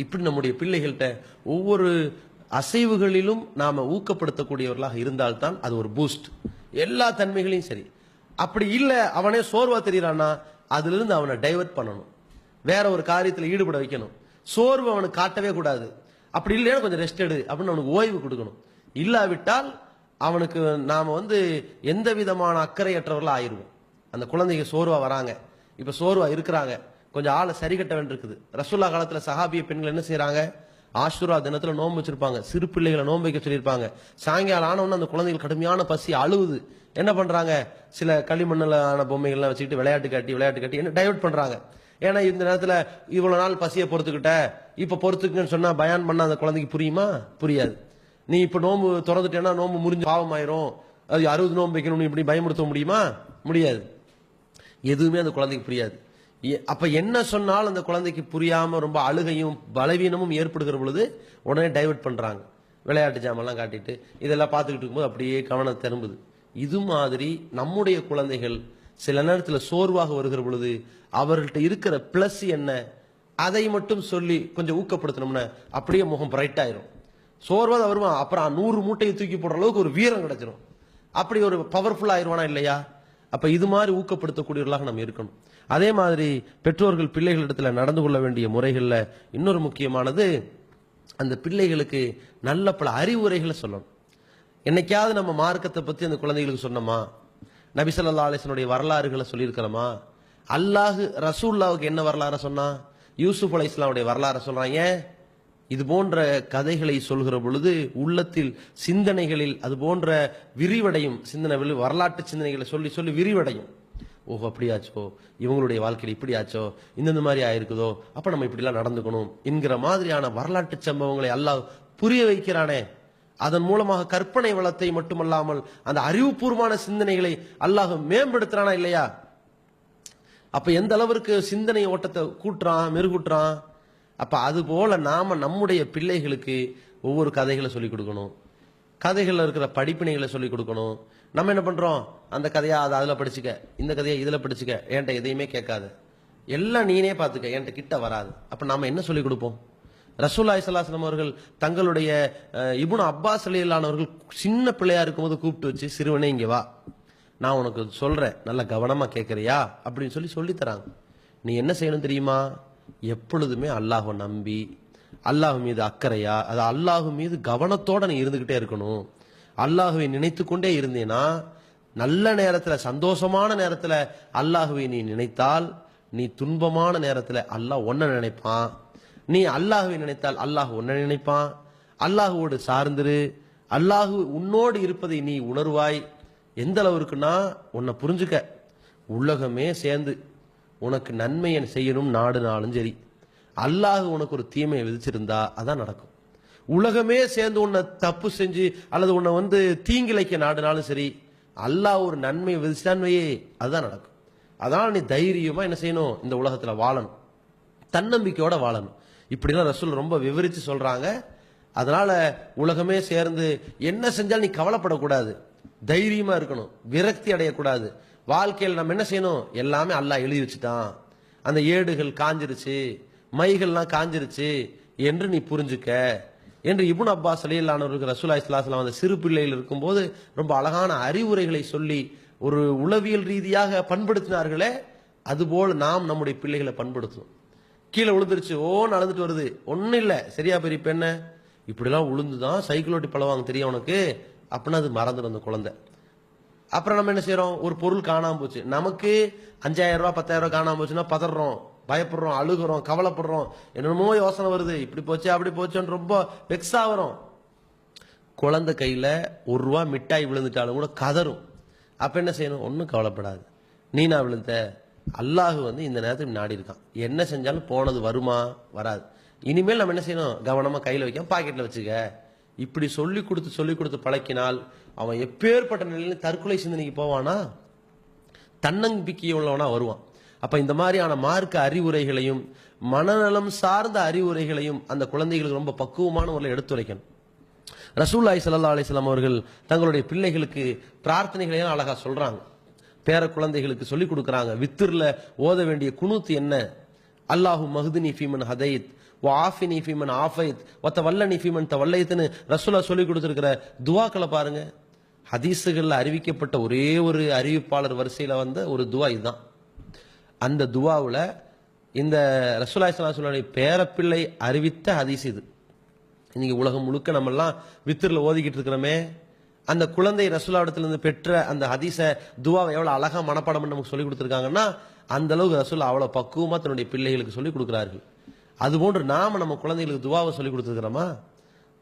இப்படி நம்முடைய பிள்ளைகள்கிட்ட ஒவ்வொரு அசைவுகளிலும் நாம ஊக்கப்படுத்தக்கூடியவர்களாக இருந்தால்தான் அது ஒரு பூஸ்ட். எல்லா தன்மைகளையும் சரி. அப்படி இல்ல அவனே சோர்வா தெரியறானா, அதுல இருந்து அவனை டைவர்ட் பண்ணணும், வேற ஒரு காரியத்தில் ஈடுபட வைக்கணும். சோர்வு அவனுக்கு காட்டவே கூடாது. அப்படி இல்லையா கொஞ்சம் ரெஸ்ட் எடு அப்படின்னு அவனுக்கு ஓய்வு கொடுக்கணும். இல்லாவிட்டால் அவனுக்கு நாம எந்த விதமான அக்கறையற்றவர்களா ஆயிருவோம். அந்த குழந்தைங்க சோர்வா வராங்க, இப்ப சோர்வா இருக்கிறாங்க, கொஞ்சம் ஆளை சரி கட்ட வேண்டியிருக்குது. ரசூல்லா காலத்துல சஹாபிய பெண்கள் என்ன செய்யறாங்க, ஆஷுரா தினத்துல நோன்பு வச்சிருப்பாங்க, சிறு பிள்ளைகளை நோன்பு வைக்க சொல்லியிருப்பாங்க. சாயங்காலம் ஆனவொன்னு அந்த குழந்தைகள் கடுமையான பசி அழுவுது, என்ன பண்றாங்க, சில களிமண்ணில் ஆன பொம்மைகள்லாம் வச்சுக்கிட்டு விளையாட்டு காட்டி என்ன டைவர்ட் பண்றாங்க. ஏன்னா இந்த நேரத்துல இவ்வளவு நாள் பசியை பொறுத்துக்கிட்ட, இப்ப பொறுத்துக்குன்னு சொன்னா பயான் பண்ண அந்த குழந்தைக்கு புரியுமா? புரியாது. நீ இப்ப நோம்பு திறந்துட்டேன்னா நோம்பு முறிஞ்சு பாவம் ஆயிரும், அது 60 நோம்பு வைக்கணும் இப்படி பயமுறுத்த முடியுமா? முடியாது. எதுவுமே அந்த குழந்தைக்கு புரியாது. அப்ப என்ன சொன்னாலும் அந்த குழந்தைக்கு புரியாம ரொம்ப அழுகையும் பலவீனமும் ஏற்படுகிற பொழுது உடனே டைவர்ட் பண்றாங்க, விளையாட்டு ஜாமெல்லாம் காட்டிட்டு இதெல்லாம் பார்த்துக்கிட்டு இருக்கும்போது அப்படியே கவனம் திரும்புது. இது மாதிரி நம்முடைய குழந்தைகள் சில நேரத்தில் சோர்வாக வருகிற பொழுது அவர்கள்ட்ட இருக்கிற பிளஸ் என்ன அதை மட்டும் சொல்லி கொஞ்சம் ஊக்கப்படுத்தணும்னா அப்படியே முகம் பிரைட் ஆயிரும். சோர்வாக வருவான், அப்புறம் 100 மூட்டையை தூக்கி போடுற அளவுக்கு ஒரு வீரம் கிடைச்சிடும், அப்படி ஒரு பவர்ஃபுல் ஆயிருவானா இல்லையா? அப்ப இது மாதிரி ஊக்கப்படுத்தக்கூடியவர்களாக நம்ம இருக்கணும். அதே மாதிரி பெற்றோர்கள் பிள்ளைகளிடத்துல நடந்து கொள்ள வேண்டிய முறைகள்ல இன்னொரு முக்கியமானது, அந்த பிள்ளைகளுக்கு நல்ல பல அறிவுரைகளை சொல்லணும். என்னைக்காவது நம்ம மார்க்கத்தை பத்தி அந்த குழந்தைகளுக்கு சொன்னோமா? நபி ஸல்லல்லாஹு அலைஹி வஸல்லம் வரலாறுகளை சொல்லியிருக்கிறோமா? அல்லாஹ் ரசூலுல்லாஹ்வுக்கு என்ன வரலாறு சொன்னா? யூசுப் அலைஹிஸ்ஸலாமுடைய வரலாறு சொல்றான். ஏன்? இது போன்ற கதைகளை சொல்கிற பொழுது உள்ளத்தில் சிந்தனைகளில் அது போன்ற விரிவடையும். சிந்தனை வரலாற்று சிந்தனைகளை சொல்லி சொல்லி விரிவடையும். ஓஹோ அப்படியாச்சோ, இவங்களுடைய வாழ்க்கையில் இப்படி ஆச்சோ, இந்த மாதிரி ஆயிருக்குதோ, அப்ப நம்ம இப்படிலாம் நடந்துக்கணும் என்கிற மாதிரியான வரலாற்று சம்பவங்களை அல்லாஹ் புரிய வைக்கிறானே, அதன் மூலமாக கற்பனை வளத்தை மட்டுமல்லாமல் அந்த அறிவுபூர்வமான சிந்தனைகளை அல்லாஹ் மேம்படுத்துறானா இல்லையா? அப்ப எந்த அளவிற்கு சிந்தனை ஓட்டத்தை கூட்டுறான், மெருகூட்டுறான். அப்ப அது போல நாம நம்முடைய பிள்ளைகளுக்கு ஒவ்வொரு கதைகளை சொல்லிக் கொடுக்கணும், கதைகள்ல இருக்கிற படிப்பினைகளை சொல்லிக் கொடுக்கணும். நம்ம என்ன பண்றோம், அந்த கதையா அதை அதுல படிச்சுக்க, இந்த கதையா இதுல படிச்சுக்க, என்கிட்ட எதையுமே கேட்காது, எல்லாம் நீனே பாத்துக்க, என்கிட்ட கிட்ட வராது. அப்ப நாம என்ன சொல்லிக் கொடுப்போம்? ரசூலுல்லாஹி ஸல்லல்லாஹு அலைஹி வஸல்லம் அவர்கள் தங்களுடைய இப்னு அப்பாஸ் ரலியல்லாஹு அவர்கள் சின்ன பிள்ளையா இருக்கும்போது கூப்பிட்டு வச்சு, சிறுவனே இங்க வா, நான் உனக்கு சொல்றேன், நல்லா கவனமா கேட்கறியா அப்படின்னு சொல்லி தராங்க. நீ என்ன செய்யணும் தெரியுமா? எப்பொழுதுமே அல்லாஹ்வை நம்பி அல்லாஹ் மீது அக்கறையா, அது அல்லாஹ் மீது கவனத்தோட நீ இருந்துகிட்டே இருக்கணும். அல்லாஹ்வை நினைத்து கொண்டே இருந்தேனா, நல்ல நேரத்துல சந்தோஷமான நேரத்துல அல்லாஹ்வை நீ நினைத்தால், நீ துன்பமான நேரத்துல அல்லாஹ் உன்னை நினைப்பான். நீ அல்லாஹ்வை நினைத்தால் அல்லாஹ் உன்னை நினைப்பான். அல்லாஹ்வோடு சார்ந்திரு, அல்லாஹ் உன்னோடு இருப்பதை நீ உணர்வாய். எந்த அளவுக்குன்னா, உன்னை புரிஞ்சுக்க, உலகமே சேர்ந்து உனக்கு நன்மையை செய்யணும் நாடுனாலும் சரி, அல்லாஹ் உனக்கு ஒரு தீமையை விதிச்சிருந்தா அதான் நடக்கும். உலகமே சேர்ந்து உன்னை தப்பு செஞ்சு அல்லது உன்னை தீங்கிழைக்க நாடுனாலும் சரி, அல்லாஹ் ஒரு நன்மையை விதிச்சிட்டான்வையே அதுதான் நடக்கும். அதனால நீ தைரியமா என்ன செய்யணும், இந்த உலகத்துல வாழணும், தன்னம்பிக்கையோட வாழணும். இப்படிலாம் ரசூல் ரொம்ப விவரிச்சு சொல்றாங்க. அதனால உலகமே சேர்ந்து என்ன செஞ்சாலும் நீ கவலைப்படக்கூடாது, தைரியமா இருக்கணும், விரக்தி அடையக்கூடாது. வாழ்க்கையில் நம்ம என்ன செய்யணும், எல்லாமே அல்லாஹ் எழுதி வச்சுட்டான், அந்த ஏடுகள் காஞ்சிருச்சு, மைகள்லாம் காஞ்சிருச்சு என்று நீ புரிஞ்சுக்க என்று இப்னு அப்பாஸ் ரலியல்லாஹு அன்ஹு ரசூலுல்லாஹி ஸல்லல்லாஹு அலைஹி வஸல்லம் அந்த சிறு பிள்ளைகள் இருக்கும்போது ரொம்ப அழகான அறிவுரைகளை சொல்லி ஒரு உளவியல் ரீதியாக பண்படுத்தினார்களே, அதுபோல் நாம் நம்முடைய பிள்ளைகளை பண்படுத்தணும். கீழே விழுந்துருச்சு, நடந்துட்டு வருது, ஒன்னும் இல்ல, சரியா பெரிய பெண்ண, இப்படிலாம் உளுந்துதான் சைக்கிள் ஓட்டி பழவாங்க தெரியும் உனக்கு அப்படின்னா அது மறந்துடும் அந்த குழந்தை. அப்புறம் நம்ம என்ன செய்யறோம், ஒரு பொருள் காணாம போச்சு, நமக்கு 5000 ரூபாய் 10000 ரூபாய் காணாம போச்சுன்னா பதறோம், பயப்படுறோம், அழுகுறோம், கவலைப்படுறோம், என்னென்னமோ யோசனை வருது, இப்படி போச்சு அப்படி போச்சோன்னு ரொம்ப வெக்ஸா வரும். குழந்தை கையில 1 ரூபாய் மிட்டாய் விழுந்துட்டாலும் கூட கதறும். அப்ப என்ன செய்யணும்? ஒன்றும் கவலைப்படாது, நீ நான் விழுந்த அல்லாஹ் இந்த நேரத்துக்கு நாடி இருக்கான், என்ன செஞ்சாலும் போனது வருமா வராது, இனிமேல் நம்ம என்ன செய்யணும்? கவனமா கையில வைக்க, பாக்கெட்ல வச்சுக்க. இப்படி சொல்லி கொடுத்து பழக்கினால் அவன் எப்பேற்பட்ட நிலையில தற்கொலை சிந்தனைக்கு போவானா, தன்னம்பிக்கை உள்ளவனா வருவான். அப்ப இந்த மாதிரியான மார்க்க அறிவுரைகளையும் மனநலம் சார்ந்த அறிவுரைகளையும் அந்த குழந்தைகளுக்கு ரொம்ப பக்குவமான முறையில் எடுத்துரைக்கணும். ரசூலுல்லாஹி ஸல்லல்லாஹு அலைஹி வஸல்லம் அவர்கள் தங்களுடைய பிள்ளைகளுக்கு பிரார்த்தனைகளையும் அழகா சொல்றாங்க. பேர குழந்தைகளுக்கு சொல்லிக் கொடுக்கறாங்க. வித்திர்ல ஓத வேண்டிய குனூத் என்ன? அல்லாஹு மஹ்தினி ஃபீமன் ஹதைத் வஆஃபினி ஃபீமன் ஆஃபைத் வதவல்லனி ஃபீமன் தவல்லைத்னு ரசூலுல்லாஹ் சொல்லி கொடுத்திருக்கிற துஆக்களை பாருங்க. ஹதீஸுகள்ல அறிவிக்கப்பட்ட ஒரே ஒரு அறிவிப்பாளர் வரிசையில வந்த ஒரு துஆ இதுதான். அந்த துஆவுல இந்த ரசூலுல்லாஹி ஸல்லல்லாஹு அலைஹி வஸல்லம் பேரப்பிள்ளை அறிவித்த ஹதீஸ் இது. இன்னைக்கு உலகம் முழுக்க நம்ம எல்லாம் வித்திர்ல ஓதிக்கிட்டு இருக்கிறோமே, அந்த குழந்தை ரசூலுல்லாஹ்விடத்திலிருந்து பெற்ற அந்த ஹதீஸ துஆவை எவ்வளவு அழகா மனப்பாடம் பண்ணி நமக்கு சொல்லி கொடுத்திருக்காங்கன்னா, அந்த அளவுக்கு ரசூலுல்லாஹ் அவ்வளவு பக்குவமா தன்னுடைய பிள்ளைகளுக்கு சொல்லி கொடுக்கிறார்கள். அதுபோன்று நாம நம்ம குழந்தைகளுக்கு துஆவை சொல்லி கொடுத்துருக்கிறோமா?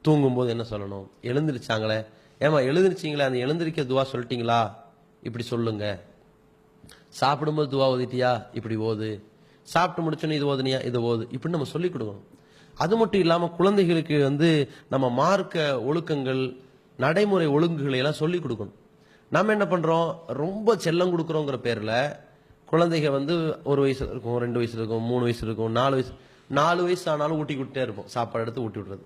தூங்கும் போது என்ன சொல்லணும்? எழுந்திருச்சாங்களே, ஏமா எழுந்திருச்சீங்களே, அந்த எழுந்திருக்க துஆ சொல்லிட்டீங்களா, இப்படி சொல்லுங்க. சாப்பிடும்போது துஆ ஓதிட்டியா, இப்படி ஓது. சாப்பிட்டு முடிச்சோன்னு இது ஓதுனியா, இது ஓது. இப்படி நம்ம சொல்லிக் கொடுக்கணும். அது மட்டும் இல்லாம குழந்தைகளுக்கு நம்ம மார்க்க ஒழுக்கங்கள் நடைமுறை ஒழுங்குகளை எல்லாம் சொல்லிக் கொடுக்கணும். நம்ம என்ன பண்றோம்? ரொம்ப செல்லம் கொடுக்குறோங்கிற பேர்ல குழந்தைங்க 1 வயசு இருக்கும், 2 வயசு இருக்கும், 3 வயசு இருக்கும், 4 வயசு ஆனாலும் ஊட்டி விட்டே இருப்போம். சாப்பாடு எடுத்து ஊட்டி விடுறது.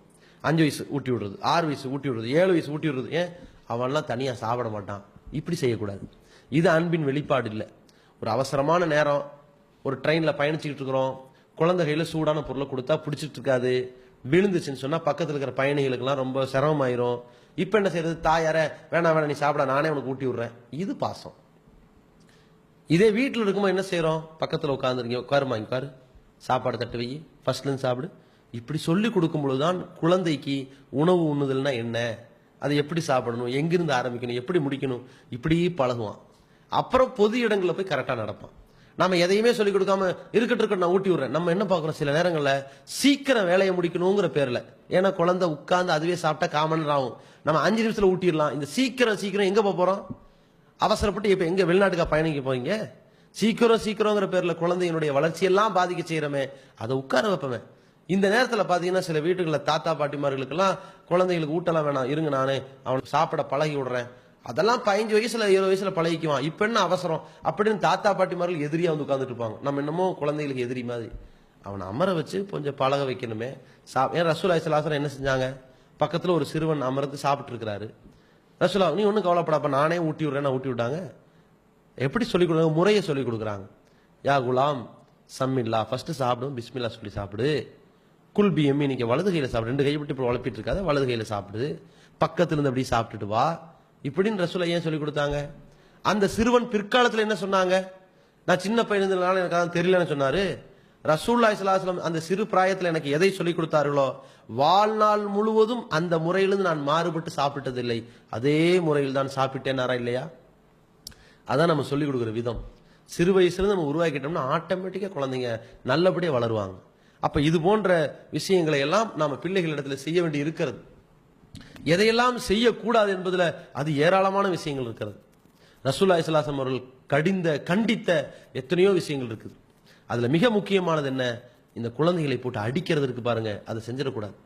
5 வயசு ஊட்டி விடுறது, 6 வயசு ஊட்டி விடுறது, 7 வயசு ஊட்டி விடுறது. ஏன்? அவன்லாம் தனியா சாப்பிட மாட்டான். இப்படி செய்யக்கூடாது. இது அன்பின் வெளிப்பாடு இல்லை. ஒரு அவசரமான நேரம், ஒரு ட்ரெயின்ல பயணிச்சுக்கிட்டு இருக்கிறோம், குழந்தை கையில சூடான பொருளை கொடுத்தா பிடிச்சிட்டு இருக்காது, விழுந்துச்சுன்னு சொன்னா பக்கத்தில் இருக்கிற பயணிகளுக்கெல்லாம் ரொம்ப சிரமமாயிரும். இப்ப என்ன செய்யறது? தாயார வேணாம் நீ சாப்பிட, நானே உனக்கு ஊட்டி விடுறேன். இது பாசம். இதே வீட்டில் இருக்கும்போது என்ன செய்யறோம்? பக்கத்தில் உட்காந்துருக்கீங்க, உட்காருமா, உட்காரு, சாப்பாடு தட்டு வை, ஃபர்ஸ்ட்ல இருந்து சாப்பிடு. இப்படி சொல்லி கொடுக்கும் பொழுதுதான் குழந்தைக்கு உணவு உண்ணுதல்னா என்ன, அதை எப்படி சாப்பிடணும், எங்கிருந்து ஆரம்பிக்கணும், எப்படி முடிக்கணும், இப்படி பழகுவான். அப்புறம் பொது இடங்களில் போய் கரெக்டா நடப்பான். நம்ம எதையுமே சொல்லிக் கொடுக்காம இருக்கட்டும் நான் ஊட்டி விடுறேன். நம்ம என்ன பார்க்கிறோம்? சில நேரங்களில் சீக்கிரம் வேலையை முடிக்கணுங்கிற பேர்ல, ஏன்னா குழந்தை உட்கார்ந்து அதுவே சாப்பிட்டா காமன் ஆகும், நம்ம 5 நிமிஷத்துல ஊட்டிடலாம். இந்த சீக்கிரம் எங்க போறோம்? அவசரப்பட்டு இப்ப எங்க வெளிநாட்டுக்கா பயணிக்க போறீங்க? சீக்கிரங்கிற பேர்ல குழந்தையினுடைய வளர்ச்சியெல்லாம் பாதிக்க செய்யறமே, அதை உட்கார வைப்பமே. இந்த நேரத்தில் பாத்தீங்கன்னா சில வீட்டுகளில் தாத்தா பாட்டிமார்களுக்கெல்லாம் குழந்தைகளுக்கு ஊட்டலாம் வேணாம், இருங்க நானே அவனுக்கு சாப்பிட பழகி விடுறேன். அதெல்லாம் 15 வயசுல 20 வயசுல பழகிக்குவான். இப்ப என்ன அவசரம் அப்படின்னு தாத்தா பாட்டிமார்கள் எதிரியா உட்கார்ந்துட்டு இருப்பாங்க. நம்ம என்னமோ குழந்தைகளுக்கு எதிரி மாதிரி. அவனை அமர வச்சு கொஞ்சம் பழக வைக்கணுமே. ஏன் ரசூலுல்லாஹி ஸல்லல்லாஹு அலைஹி வஸல்லம் என்ன செஞ்சாங்க? பக்கத்துல ஒரு சிறுவன் அமர்ந்து சாப்பிட்டு இருக்கிறாரு. ரசூலுல்லாஹ் நீ ஒன்னும் கவலைப்படாப்ப, நானே ஊட்டி விடுறேன், ஊட்டி விட்டாங்க. எப்படி சொல்லிக் கொடுக்குறாங்க? முறையை சொல்லிக் கொடுக்குறாங்க. யா குலாம் சம்மில்லா, ஃபர்ஸ்ட் சாப்பிடும், பிஸ்மில்லா சொல்லி சாப்பிடு. குல் பி எம்மி, நீங்க வலது கையில சாப்பிடு, 2 கையை விட்டு இப்படி உழப்பிட்டு இருக்காத, வலது கையில சாப்பிடு, பக்கத்துல இருந்து அப்படி சாப்பிட்டுட்டு வா, இப்படின்னு ரசூலுல்லாஹ் ஏன் சொல்லிக் கொடுத்தாங்க? அந்த சிறுவன் பிற்காலத்துல என்ன சொன்னாங்க? நான் சின்ன பையன் இருந்ததுனால எனக்கு அதான் தெரியலன்னு சொன்னாரு. ரசூலுல்லாஹி ஸல்லல்லாஹு அலைஹி வஸல்லம் அந்த சிறு பிராயத்தில் எனக்கு எதை சொல்லிக் கொடுத்தார்களோ, வாழ்நாள் முழுவதும் அந்த முறையிலிருந்து நான் மாறுபட்டு சாப்பிட்டதில்லை, அதே முறையில் தான் சாப்பிட்டேனாரா இல்லையா? அதான் நம்ம சொல்லிக் கொடுக்குற விதம். சிறு வயசுல நம்ம உருவாக்கிட்டோம்னா ஆட்டோமேட்டிக்கா குழந்தைங்க நல்லபடியா வளருவாங்க. அப்ப இது போன்ற விஷயங்களை எல்லாம் நாம பிள்ளைகளிடத்துல செய்ய வேண்டி இருக்கிறது. எதையெல்லாம் செய்யக்கூடாது என்பதுல அது ஏராளமான விஷயங்கள் இருக்கிறது. ரசூலுல்லாஹி ஸல்லல்லாஹு அலைஹி வஸல்லம் அவர்கள் கண்டித்த எத்தனையோ விஷயங்கள் இருக்குது. அதுல மிக முக்கியமானது என்ன? இந்த குழந்தைகளை போட்டு அடிக்கிறதுக்கு பாருங்க, அதை செஞ்சிடக்கூடாது.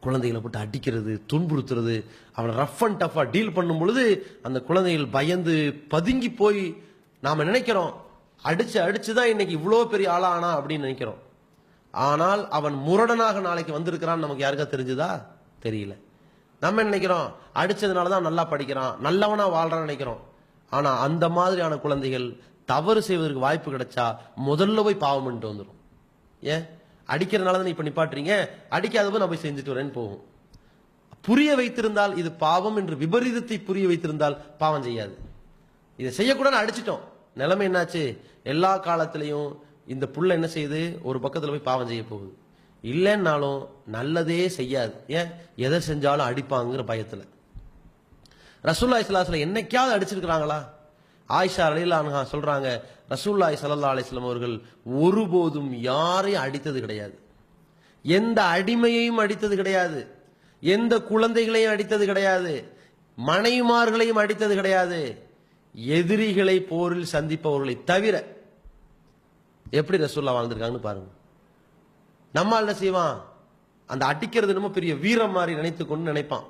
குழந்தைகளை போட்டு அடிக்கிறது, துன்புறுத்துறது, அவனை ரஃப் அண்ட் டஃபா டீல் பண்ணும் பொழுது அந்த குழந்தைகள் பயந்து பதுங்கி போய் நாம நினைக்கிறோம் அடிச்சுதான் இன்னைக்கு இவ்வளோ பெரிய ஆளா ஆனா அப்படின்னு நினைக்கிறோம். ஆனால் அவன் முரடனாக நாளைக்கு வந்திருக்கிறான் நமக்கு யாருக்கா தெரிஞ்சுதா? தெரியல. நம்ம நினைக்கிறோம் அடிச்சதுனாலதான் நல்லா படிக்கிறான், நல்லவனா வாழ்றான்னு நினைக்கிறோம். ஆனா அந்த மாதிரியான குழந்தைகள் தவறு செய்வதற்கு வாய்ப்பு கிடைச்சா முதல்ல போய் பாவம் பண்ணிட்டு வந்துடும். ஏன்? அடிக்கிறதுனால தான் இப்ப நிப்பாட்டுறீங்க, அடிக்காத போய் நான் போய் செஞ்சுட்டு வரேன்னு போகும். புரிய வைத்திருந்தால் இது பாவம் என்று விபரீதத்தை புரிய வைத்திருந்தால் பாவம் செய்யாது. இதை செய்யக்கூடாது அடிச்சிட்டோம், நிலைமை என்னாச்சு? எல்லா காலத்திலையும் இந்த புள்ள என்ன செய்யுது? ஒரு பக்கத்துல போய் பாவம் செய்ய போகுது. இல்லைன்னாலும் நல்லதே செய்யாது. ஏன்? எதை செஞ்சாலும் அடிப்பாங்கிற பயத்துல. ரசூலுல்லாஹி ஸல்லல்லாஹு அலைஹி வஸல்லம் என்னைக்காவது அடிச்சிருக்கிறாங்களா? ஆயிஷா ரலியல்லாஹு அன்ஹா சொல்றாங்க, ரசூலுல்லாஹி ஸல்லல்லாஹு அலைஹி வஸல்லம் அவர்கள் ஒருபோதும் யாரையும் அடித்தது கிடையாது, எந்த அடிமையையும் அடித்தது கிடையாது, எந்த குழந்தைகளையும் அடித்தது கிடையாது, மனைவிமார்களையும் அடித்தது கிடையாது. எதிரிகளை போரில் சந்திப்பவர்களை தவிர எப்படி ரசூலுல்லாஹ் வாழ்ந்திருக்காங்கன்னு பாருங்க. நம்ம என்ன செய்வான், அந்த அடிக்கிறது என்னமோ பெரிய வீரம் மாதிரி நினைத்துக்கொண்டு நினைப்பான்.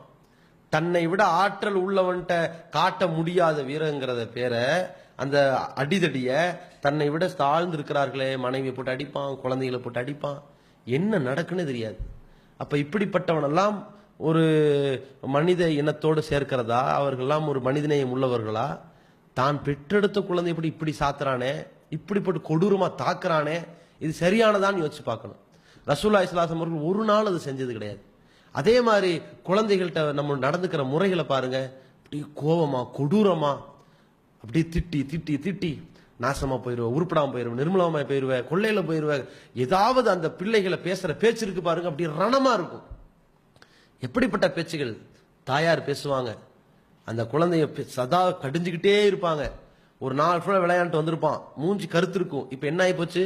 தன்னை விட ஆற்றல் உள்ளவன்ட்ட காட்ட முடியாத வீரங்கிறத பேர அந்த அடிதடிய தன்னை விட தாழ்ந்து இருக்கிறார்களே மனைவியை போட்டு அடிப்பான், குழந்தைகளை போட்டு அடிப்பான், என்ன நடக்குன்னு தெரியாது. அப்ப இப்படிப்பட்டவனெல்லாம் ஒரு மனித இனத்தோடு சேர்க்கிறதா, அவர்கள்லாம் ஒரு மனிதநேயம் உள்ளவர்களா? தான் பெற்றெடுத்த குழந்தை இப்படி சாத்துறானே, இப்படிப்பட்ட கொடூரமா தாக்குறானே, இது சரியானதான்னு யோசிச்சு பார்க்கணும். ரசூலுல்லாஹி ஸல்லல்லாஹு அலைஹி வஸல்லம் அவர்கள் ஒரு நாள் அது செஞ்சது கிடையாது. அதே மாதிரி குழந்தைகள்கிட்ட நம்ம நடந்துக்கிற முறைகளை பாருங்க, அப்படி கோபமா கொடூரமா அப்படி திட்டி திட்டி திட்டி நாசமா போயிருவ, உருப்படாம போயிருவ, நிர்மலமா போயிருவ, கொள்ளையில போயிருவ, ஏதாவது அந்த பிள்ளைகளை பேசுற பேச்சு இருக்கு பாருங்க, அப்படி ரணமா இருக்கும். எப்படிப்பட்ட பேச்சுகள் தாயார் பேசுவாங்க, அந்த குழந்தைய சதா கடிஞ்சுக்கிட்டே இருப்பாங்க. ஒரு நாள் ஃபுல்லா விளையாண்டு வந்திருப்பான், மூஞ்சி கருத்து இருக்கும். இப்ப என்ன ஆகி போச்சு,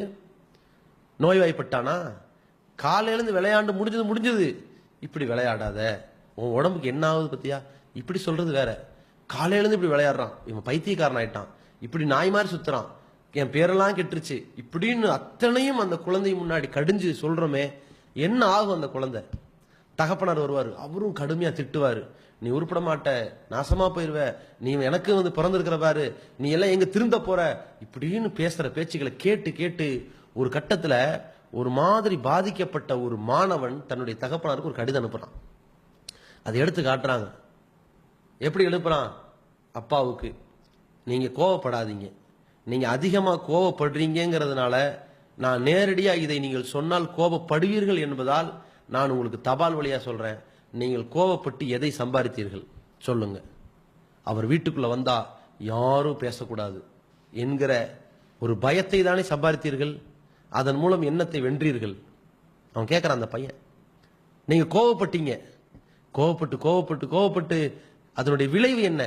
நோய்வாய்ப்பட்டானா? காலையிலேருந்து விளையாண்டு முடிஞ்சது. இப்படி விளையாடாத, உன் உடம்புக்கு என்ன ஆகுது பத்தியா? இப்படி சொல்றது வேற. காலையிலேருந்து இப்படி விளையாடுறான், இவன் பைத்தியக்காரன் ஆயிட்டான், இப்படி நாய் மாதிரி சுத்துறான், என் பேரெல்லாம் கெட்டுருச்சு, இப்படின்னு அத்தனையும் அந்த குழந்தை முன்னாடி கடிஞ்சு சொல்றோமே, என்ன ஆகும் அந்த குழந்தை? தகப்பனார் வருவாரு, அவரும் கடுமையா திட்டுவாரு, நீ உருப்பட மாட்ட, நாசமா போயிருவ, நீ எனக்கு வந்து பிறந்திருக்கிற பாரு, நீ எல்லாம் எங்க திருந்த போற, இப்படின்னு பேசுற பேச்சுக்களை கேட்டு கேட்டு ஒரு கட்டத்துல ஒரு மாதிரி பாதிக்கப்பட்ட ஒரு மாணவன் தன்னுடைய தகப்பனாருக்கு ஒரு கடிதம் அனுப்புறான். அதை எடுத்து காட்டுறாங்க. எப்படி எழுப்புறான்? அப்பாவுக்கு, நீங்க கோவப்படாதீங்க, நீங்க அதிகமா கோவப்படுறீங்கிறதுனால நான் நேரடியா இதை நீங்கள் சொன்னால் கோபப்படுவீர்கள் என்பதால் நான் உங்களுக்கு தபால் வழியா சொல்றேன், நீங்கள் கோவப்பட்டு எதை சம்பாதித்தீர்கள் சொல்லுங்க. அவர் வீட்டுக்குள்ள வந்தா யாரும் பேசக்கூடாது என்கிற ஒரு பயத்தை தானே சம்பாதித்தீர்கள், அதன் மூலம் எண்ணத்தை வென்றீர்கள். அவன் கேட்கிறான் அந்த பையன், நீங்க கோவப்பட்டீங்க, கோவப்பட்டு கோவப்பட்டு கோவப்பட்டு அதனுடைய விளைவு என்ன?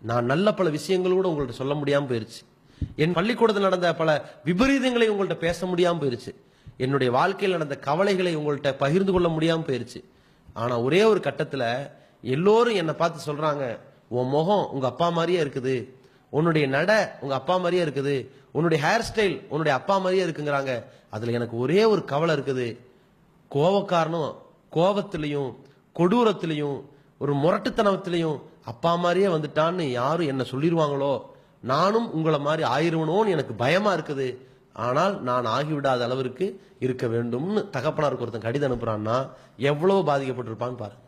நான் நல்ல பல விஷயங்களோடு உங்கள்ட்ட சொல்ல முடியாம போயிருச்சு, என் பள்ளிக்கூடத்தில் நடந்த பல விபரீதங்களை உங்கள்ட்ட பேச முடியாம போயிருச்சு, என்னுடைய வாழ்க்கையில் நடந்த கவலைகளை உங்கள்ட்ட பகிர்ந்து கொள்ள முடியாம போயிருச்சு. ஆனா ஒரே ஒரு கட்டத்துல எல்லோரும் என்னை பார்த்து சொல்றாங்க, உன் முகம் உங்க அப்பா மாதிரியே இருக்குது, உன்னுடைய நட உங்க அப்பா மாதிரியே இருக்குது, உன்னுடைய ஹேர் ஸ்டைல் உன்னுடைய அப்பா மாதிரியே இருக்குங்கிறாங்க. அதுல எனக்கு ஒரே ஒரு கவலை இருக்குது, கோவக்காரனும் கோபத்திலையும் கொடூரத்திலையும் ஒரு முரட்டுத்தனத்திலையும் அப்பா மாதிரியே வந்துட்டான்னு யாரும் என்ன சொல்லிடுவாங்களோ, நானும் உங்களை மாதிரி ஆயிருவனோன்னு எனக்கு பயமா இருக்குது, ஆனால் நான் ஆகிவிடாத அளவிற்கு இருக்க வேண்டும்னு தகப்பனாருக்கு ஒருத்தன் கடிதம் அனுப்புறான்னா எவ்வளவு பாதிக்கப்பட்டிருப்பான்னு பாருங்க.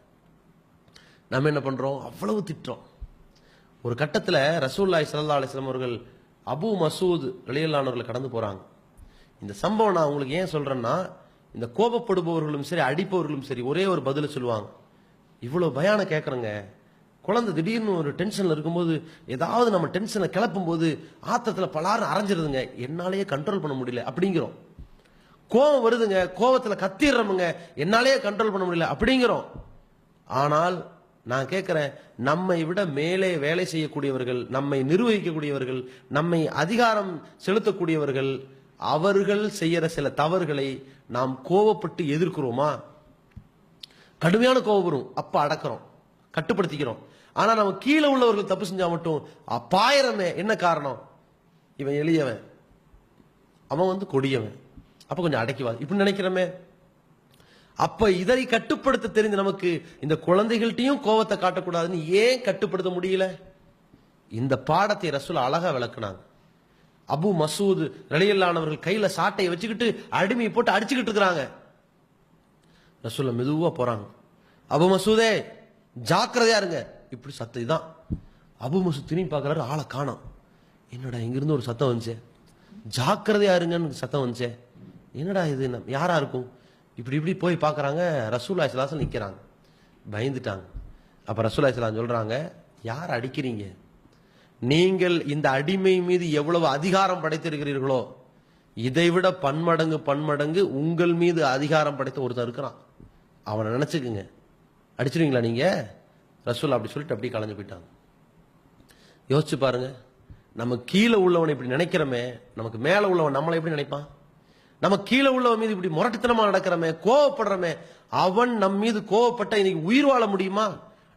நம்ம என்ன பண்றோம், அவ்வளவு திட்டுறோம். ஒரு கட்டத்துல ரசூலுல்லாஹி ஸல்லல்லாஹு அலைஹி வஸல்லம் அவர்கள் அபூ மசூத் ரலியல்லாஹு அன்ஹு கடந்து போறாங்க. இந்த சம்பவம் நான் உங்களுக்கு ஏன் சொல்றேன்னா, இந்த கோபப்படுபவர்களும் சரி அடிப்பவர்களும் சரி ஒரே ஒரு பதில சொல்லுவாங்க, இவ்வளவு பயான கேட்கறங்க, குழந்தை திடீர்னு ஒரு டென்ஷன்ல இருக்கும்போது ஏதாவது நம்ம டென்ஷனை கிளப்பும் போது ஆத்தத்துல பலாரும் அரைஞ்சிருதுங்க, என்னாலேயே கண்ட்ரோல் பண்ண முடியல அப்படிங்கிறோம். கோபம் வருதுங்க, கோபத்துல கத்திடுறோமுங்க, என்னாலேயே கண்ட்ரோல் பண்ண முடியல அப்படிங்கிறோம். ஆனால் நான் கேட்கிறேன், நம்மை விட மேலே வேலை செய்யக்கூடியவர்கள், நம்மை நிர்வகிக்கக்கூடியவர்கள், நம்மை அதிகாரம் செலுத்தக்கூடியவர்கள், அவர்கள் செய்யற சில தவறுகளை நாம் கோபப்பட்டு எதிர்க்கிறோமா? கடுமையான கோபம் வரும், அப்ப அடக்கிறோம், கட்டுப்படுத்திக்கிறோம். ஆனா நம்ம கீழே உள்ளவர்கள் தப்பு செஞ்சா மட்டும் பாயிரமே. என்ன காரணம்? இவன் எளியவன், அவன் வந்து கொடியவன், அப்ப கொஞ்சம் அடக்கிவா இப்படி நினைக்கிறோமே. அப்ப இதை கட்டுப்படுத்த தெரிஞ்ச நமக்கு இந்த குழந்தைகள்ட்டையும் கோபத்தை காட்டக்கூடாதுன்னு ஏன் கட்டுப்படுத்த முடியல? இந்த பாடத்தை ரசூல் அழகா விளக்குனாங்க. அபூ மசூத் ரலியல்லாஹு அன்ஹு அவர்கள் கையில சாட்டையை வச்சுக்கிட்டு அடிமையை போட்டு அடிச்சுக்கிட்டு இருக்கிறாங்க. ரசூல் மெதுவா போறாங்க, அபூ மசூதே ஜாக்கிரதையா இருங்க, இப்படி சத்தம் தான். அபூ மசூத் திரும்பி பார்க்கறாரு, ஆளை காணோம். என்னடா இங்கிருந்து ஒரு சத்தம் வந்துச்சே, ஜாக்கிரதையா இருங்கன்னு சத்தம் வந்துச்சே, என்னடா இது யாரா இருக்கும்? இப்படி இப்படி போய் பார்க்கறாங்க, ரசூலுல்லாஹி ஸல்லல்லாஹு அலைஹி வஸல்லம் நிக்கிறாங்க. பயந்துட்டாங்க. அப்ப ரசூலுல்லாஹி ஸல்லல்லாஹு அலைஹி வஸல்லம் சொல்றாங்க, யார் அடிக்கிறீங்க? நீங்கள் இந்த அடிமை மீது எவ்வளவு அதிகாரம் படைத்திருக்கிறீர்களோ இதைவிட பன்மடங்கு உங்கள் மீது அதிகாரம் படைத்த ஒருத்தர் இருக்கிறான், அவனை நினைச்சுக்குங்க, அடிச்சிருவீங்களா நீங்க? ரசூல் அப்படி சொல்லிட்டு அப்படியே கலைஞ்சு போயிட்டாங்க. யோசிச்சு பாருங்க, நம்ம கீழே உள்ளவனை இப்படி நினைக்கிறோமே, நமக்கு மேல உள்ளவன் நம்மளை எப்படி நினைப்பான்? நம்ம கீழே உள்ளவன் மீது இப்படி முரட்டுத்தனமா நடக்கிறோமே, கோவப்படுறோமே, அவன் நம் மீது கோவப்பட்ட இன்னைக்கு உயிர் வாழ முடியுமா?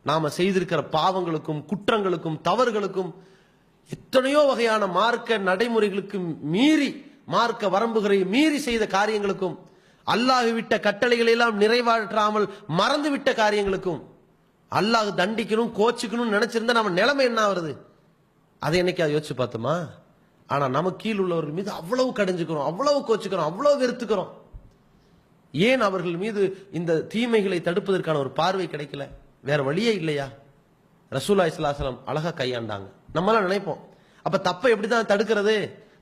நாம செய்திருக்கிற பாவங்களுக்கும் குற்றங்களுக்கும் தவறுகளுக்கும் எத்தனையோ வகையான மார்க்க நடைமுறைகளுக்கு மீறி, மார்க்க வரம்புகளை மீறி செய்த காரியங்களுக்கும், அல்லாஹ் விட்ட கட்டளைகளை எல்லாம் நிறைவேற்றாமல் மறந்து விட்ட காரியங்களுக்கும் அல்லாஹ் தண்டிக்கணும், கோச்சிக்கணும்னு நினைச்சிருந்தா நம்ம நிலைமை என்ன வருது? அதை என்னைக்கு யோசிச்சு பார்த்தோமா? ஆனா நம்ம கீழ் உள்ளவர்கள் மீது அவ்வளவு கடிஞ்சுக்கிறோம், அவ்வளவு கோச்சிக்கிறோம், அவ்வளவு வெறுத்துக்கிறோம். ஏன் அவர்கள் மீது இந்த தீமைகளை தடுப்பதற்கான ஒரு பார்வை கிடைக்கல? வேற வழியே இல்லையா? ரசூலுல்லாஹி ஸல்லல்லாஹு அலைஹி வஸல்லம் அழகா கையாண்டாங்க. நம்மளாம் நினைப்போம், அப்ப தப்பை எப்படிதான் தடுக்கிறது?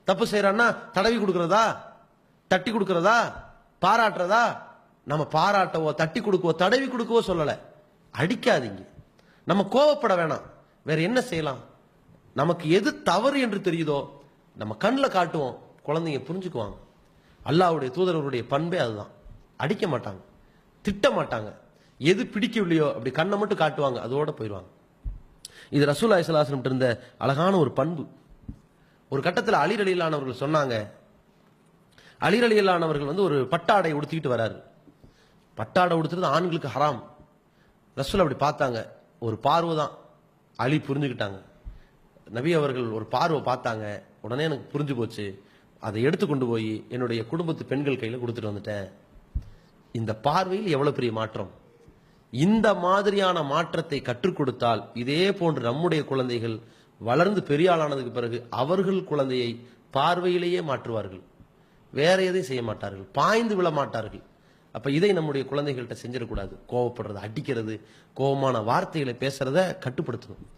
தப்பு செய்யறான்னா தடவி கொடுக்கறதா, தட்டி கொடுக்கறதா, பாராட்டுறதா? நம்ம பாராட்டவோ தட்டி கொடுக்கவோ தடவி கொடுக்கவோ சொல்லல. அடிக்காதீங்க, நம்ம கோவப்பட வேணாம். வேற என்ன செய்யலாம்? நமக்கு எது தவறு என்று தெரியுதோ நம்ம கண்ணில் காட்டுவோம், குழந்தைங்க புரிஞ்சுக்குவாங்க. அல்லாஹ்வுடைய தூதரவருடைய பண்பே அதுதான். அடிக்க மாட்டாங்க, திட்ட மாட்டாங்க. எது பிடிக்கவில்லையோ அப்படி கண்ணை மட்டும் காட்டுவாங்க, அதோட போயிடுவாங்க. இது ரசூலுல்லாஹி ஸல்லல்லாஹு அலைஹி வஸல்லம் இருந்த அழகான ஒரு பண்பு. ஒரு கட்டத்தில் அலி ரலியல்லாஹு அவர்கள் சொன்னாங்க, அலி ரலியல்லாஹு அவர்கள் ஒரு பட்டாடை உடுத்திக்கிட்டு வராரு. பட்டாடை உடுத்துறது ஆண்களுக்கு ஹராம். ரசூல் அப்படி பார்த்தாங்க, ஒரு பார்வை தான். அலி புரிஞ்சுக்கிட்டாங்க. நபி அவர்கள் ஒரு பார்வை பார்த்தாங்க, உடனே எனக்கு புரிஞ்சு போச்சு. அதை எடுத்து கொண்டு போய் என்னுடைய குடும்பத்து பெண்கள் கையில் கொடுத்துட்டு வந்துட்டேன். இந்த பார்வையில் எவ்வளவு பெரிய மாற்றம்! இந்த மாதிரியான மாற்றத்தை கற்றுக் கொடுத்தால் இதே போன்று நம்முடைய குழந்தைகள் வளர்ந்து பெரிய ஆளானதுக்கு பிறகு அவர்கள் குழந்தையை பார்வையிலேயே மாற்றுவார்கள், வேற எதையும் செய்ய மாட்டார்கள், பாய்ந்து விழ மாட்டார்கள். அப்ப இதை நம்முடைய குழந்தைகள்கிட்ட செஞ்சிடக்கூடாது. கோவப்படுறது, அடிக்கிறது, கோபமான வார்த்தைகளை பேசுறத கட்டுப்படுத்தணும்.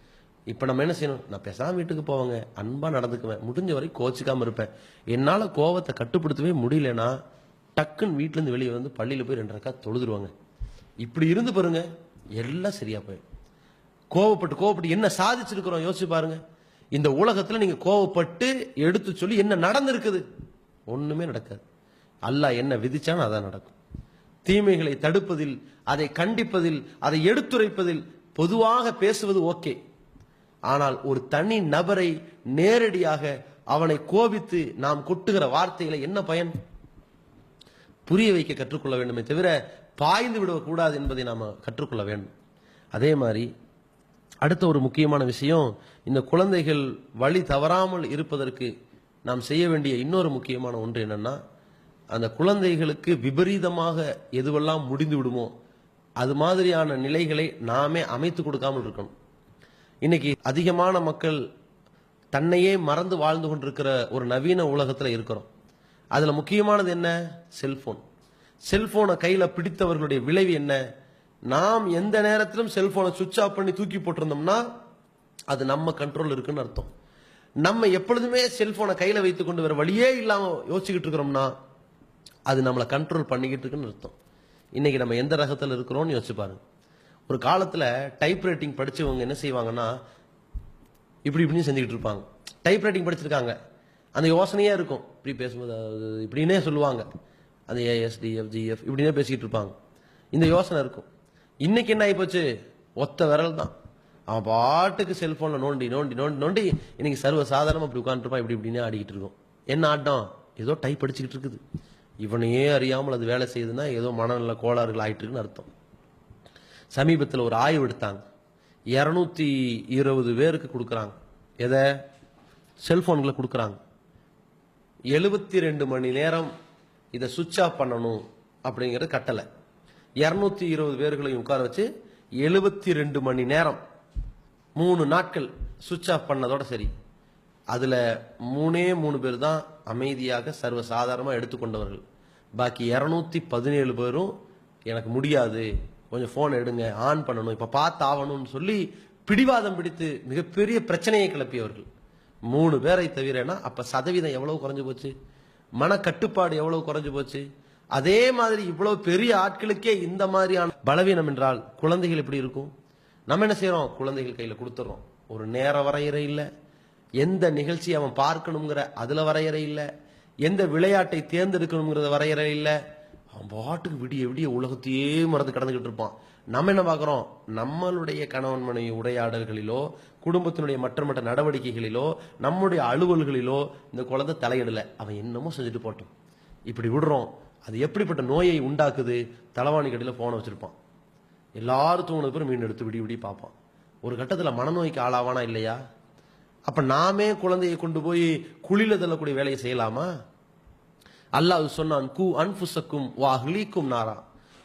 இப்ப நம்ம என்ன செய்யணும்? நான் பேசாம வீட்டுக்கு போவாங்க, அன்பா நடந்துக்குவேன், முடிஞ்ச வரை கோச்சிக்காம இருப்பேன். என்னால கோவத்தை கட்டுப்படுத்தவே முடியலன்னா டக்குன்னு வீட்டுல இருந்து வெளியே வந்து பள்ளியில போய் 2 ரக்காத் தொழுதுருவாங்க. இப்படி இருந்து பாருங்க, எல்லாம் சரியா போயிடும். கோவப்பட்டு என்ன சாதிச்சிருக்கிறோம் யோசிச்சு பாருங்க. இந்த உலகத்துல நீங்க கோவப்பட்டு எடுத்து சொல்லி என்ன நடந்திருக்குது? ஒண்ணுமே நடக்காது. அல்லாஹ் என்ன விதிச்சான்னு அதான் நடக்கும். தீமைகளை தடுப்பதில், அதை கண்டிப்பதில், அதை எடுத்துரைப்பதில் பொதுவாக பேசுவது ஓகே. ஆனால் ஒரு தனி நபரை நேரடியாக அவனை கோபித்து நாம் கொட்டுகிற வார்த்தைகளை என்ன பயன்? புரிய வைக்க கற்றுக்கொள்ள வேண்டுமே தவிர பாய்ந்து விடக்கூடாது என்பதை நாம கற்றுக்கொள்ள வேண்டும். அதே மாதிரி அடுத்த ஒரு முக்கியமான விஷயம், இந்த குழந்தைகள் வழி தவறாமல் இருப்பதற்கு நாம் செய்ய வேண்டிய இன்னொரு முக்கியமான ஒன்று என்னன்னா, அந்த குழந்தைகளுக்கு விபரீதமாக எதுவெல்லாம் முடிந்து விடுமோ அது மாதிரியான நிலைகளை நாமே அமைத்து கொடுக்காமல் இருக்கணும். இன்னைக்கு அதிகமான மக்கள் தன்னையே மறந்து வாழ்ந்து கொண்டிருக்கிற ஒரு நவீன உலகத்துல இருக்கிறோம். அதுல முக்கியமானது என்ன? செல்போன். செல்போனை கையில பிடித்தவர்களுடைய விளைவு என்ன? நாம் எந்த நேரத்திலும் செல்போனை சுவிட்ச் ஆஃப் பண்ணி தூக்கி போட்டிருந்தோம்னா அது நம்ம கண்ட்ரோல் இருக்குன்னு அர்த்தம். நம்ம எப்பொழுதுமே செல்போனை கையில வைத்துக் கொண்டு வேற வழியே இல்லாம யோசிச்சுக்கிட்டு இருக்கிறோம்னா அது நம்மளை கண்ட்ரோல் பண்ணிக்கிட்டு இருக்குன்னு அர்த்தம். இன்னைக்கு நம்ம எந்த ரகத்தில் இருக்கிறோம்னு யோசிச்சு பாருங்க. ஒரு காலத்துல டைப் ரைட்டிங் படிச்சவங்க என்ன செய்வாங்கன்னா இப்படின்னு செஞ்சுக்கிட்டு இருப்பாங்க. டைப் ரைட்டிங் படிச்சிருக்காங்க, அந்த யோசனையா இருக்கும். இப்படி பேசும்போது இப்படின்னே சொல்லுவாங்க, அந்த ASDFGF இப்படின்னே பேசிக்கிட்டு இருப்பாங்க. இந்த யோசனை இருக்கும். இன்னைக்கு என்ன ஆகி போச்சு? ஒத்த விரல் தான். அவன் பாட்டுக்கு செல்போன்ல நோண்டி நோண்டி நோண்டி நோண்டி இன்னைக்கு சர்வ சாதாரணமா இப்படி உட்காந்துருப்பான், இப்படின்னே ஆடிக்கிட்டு இருக்கும். என்ன ஆட்டம்? ஏதோ டைப் படிச்சுக்கிட்டு இருக்குது. இவனையே அறியாமல் அது வேலை செய்யுதுன்னா ஏதோ மனநல கோளாறுகள் ஆயிட்டு இருக்குன்னு அர்த்தம். சமீபத்தில் ஒரு ஆய்வு எடுத்தாங்க. 220 பேருக்கு கொடுக்குறாங்க. எதை? செல்போன்களை கொடுக்குறாங்க. 72 மணி நேரம் இதை சுவிட்ச் ஆஃப் பண்ணணும் அப்படிங்கிறது கட்டளை. 220 பேர்களையும் உட்கார வச்சு 72 மணி நேரம் 3 நாட்கள் சுவிட்ச் ஆஃப் பண்ணதோட சரி. அதுல 3 பேர் தான் அமைதியாக சர்வ சாதாரணமா எடுத்துக்கொண்டவர்கள். பாக்கி 217 பேரும் எனக்கு முடியாது, கொஞ்சம் போன் எடுங்க, ஆன் பண்ணணும், இப்ப பார்த்து ஆகணும்னு சொல்லி பிடிவாதம் பிடித்து மிகப்பெரிய பிரச்சனையை கிளப்பியவர்கள் 3 பேரை தவிரனா அப்ப சதவீதம் எவ்வளவு குறைஞ்சு போச்சு? மன கட்டுப்பாடு எவ்வளவு குறைஞ்சு போச்சு? அதே மாதிரி இவ்வளவு பெரிய ஆட்களுக்கே இந்த மாதிரியான பலவீனம் என்றால் குழந்தைகள் எப்படி இருக்கும்? நம்ம என்ன செய்யறோம்? குழந்தைகள் கையில கொடுத்துறோம். ஒரு நேர வரையறை இல்ல, எந்த நிகழ்ச்சி அவன் பார்க்கணுங்கிற அதுல வரையறை இல்ல, எந்த விளையாட்டை தேர்ந்தெடுக்கணுங்கிறத வரையறை இல்ல. அவன் பாட்டுக்கு விடிய விடிய உலகத்தையே மறந்து கடந்துகிட்டு இருப்பான். நம்ம என்ன பார்க்கிறோம்? நம்மளுடைய கணவன் மனைவி உரையாடல்களிலோ, குடும்பத்தினுடைய மற்ற நடவடிக்கைகளிலோ, நம்முடைய அலுவல்களிலோ இந்த குழந்தை தலையிடல. அவன் என்னமோ செஞ்சுட்டு போட்டோம், இப்படி விடுறோம். அது எப்படிப்பட்ட நோயை உண்டாக்குது? தலைவாணி கடையில் போன வச்சிருப்பான், எல்லாரும் தூங்கின பேரும் மீன் எடுத்து விடி விடி பார்ப்பான். ஒரு கட்டத்தில் மனநோய்க்கு ஆளாவானா இல்லையா? அப்ப நாமே குழந்தையை கொண்டு போய் குழில தள்ளக்கூடிய வேலையை செய்யலாமா? அல்லாஹ் சொன்னான், கு அன்ஃபுஸக்கும் வ அஹ்லீக்கும் நாரா,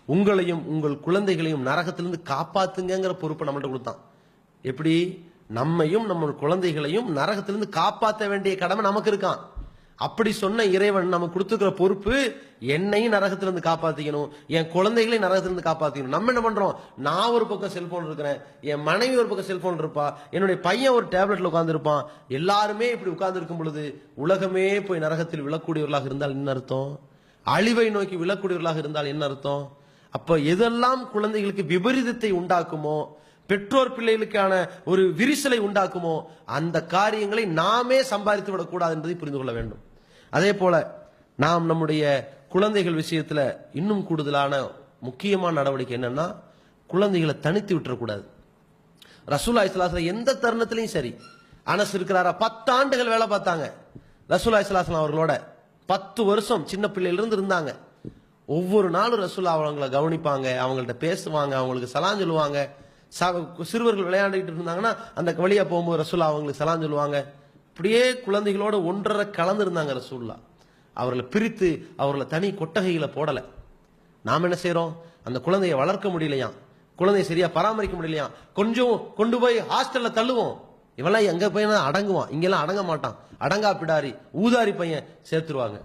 உங்களையும் உங்கள் குழந்தைகளையும் நரகத்திலிருந்து காப்பாத்துங்கிற பொறுப்பை நம்மள்ட்ட கொடுத்தான். எப்படி? நம்மையும் நம்ம குழந்தைகளையும் நரகத்திலிருந்து காப்பாற்ற வேண்டிய கடமை நமக்கு இருக்கான். அப்படி சொன்ன இறைவன் நமக்கு கொடுத்துக்கிற பொறுப்பு, என்னையும் நரகத்திலிருந்து காப்பாத்திக்கணும், என் குழந்தைகளையும் நரகத்திலிருந்து காப்பாத்திக்கணும். நம்ம என்ன பண்றோம்? நான் ஒரு பக்கம் செல்போன் இருக்கிறேன், என் மனைவி ஒரு பக்கம் செல்போன் இருப்பா, என்னுடைய பையன் ஒரு டேப்லெட்ல உட்கார்ந்து இருப்பான். எல்லாருமே இப்படி உட்கார்ந்து இருக்கும் பொழுது உலகமே போய் நரகத்தில் விழக்கூடியவர்களாக இருந்தால் என்ன அர்த்தம்? அழிவை நோக்கி விழக்கூடியவர்களாக இருந்தால் என்ன அர்த்தம்? அப்ப எதெல்லாம் குழந்தைகளுக்கு விபரீதத்தை உண்டாக்குமோ, பெற்றோர் பிள்ளைகளுக்கான ஒரு விரிசலை உண்டாக்குமோ, அந்த காரியங்களை நாமே சம்பாதித்து விடக்கூடாது என்பதை புரிந்து கொள்ள வேண்டும். அதே போல நாம் நம்முடைய குழந்தைகள் விஷயத்துல இன்னும் கூடுதலான முக்கியமான நடவடிக்கை என்னன்னா, குழந்தைகளை தனித்து விட்டுறக்கூடாது. ரசூலுல்லாஹி ஸல்லல்லாஹு அலைஹி வஸல்லம் எந்த தருணத்திலையும் சரி, அனஸ் இருக்கிறாரா, 10 ஆண்டுகள் வேலை பார்த்தாங்க ரசூலுல்லாஹி ஸல்லல்லாஹு அலைஹி வஸல்லம் அவர்களோட. 10 வருஷம் சின்ன பிள்ளையிலிருந்து இருந்தாங்க. ஒவ்வொரு நாளும் ரசூலுல்லாஹ் அவங்களை கவனிப்பாங்க, அவங்கள்ட்ட பேசுவாங்க, அவங்களுக்கு சலாம் சொல்லுவாங்க. சிறுவர்கள் விளையாண்டுகிட்டு இருந்தாங்கன்னா அந்த வழியா போகும்போது ரசூலுல்லாஹ் அவங்களுக்கு சலாம் சொல்லுவாங்க. இப்படியே குழந்தைகளோட ஒன்றரை கலந்து இருந்தாங்க ரசூலுல்லாஹ். அவர்களை பிரித்து அவர்களை தனி கொட்டகைகளை போடல. நாம் என்ன செய்யறோம்? அந்த குழந்தையை வளர்க்க முடியலையா, குழந்தையை சரியா பராமரிக்க முடியலையா, கொஞ்சம் கொண்டு போய் ஹாஸ்டல்ல தள்ளுவோம். இவெல்லாம் எங்க பையன் அடங்குவான், இங்கெல்லாம் அடங்க மாட்டான், அடங்கா பிடாரி ஊதாரி பையன் சேர்த்துருவாங்க.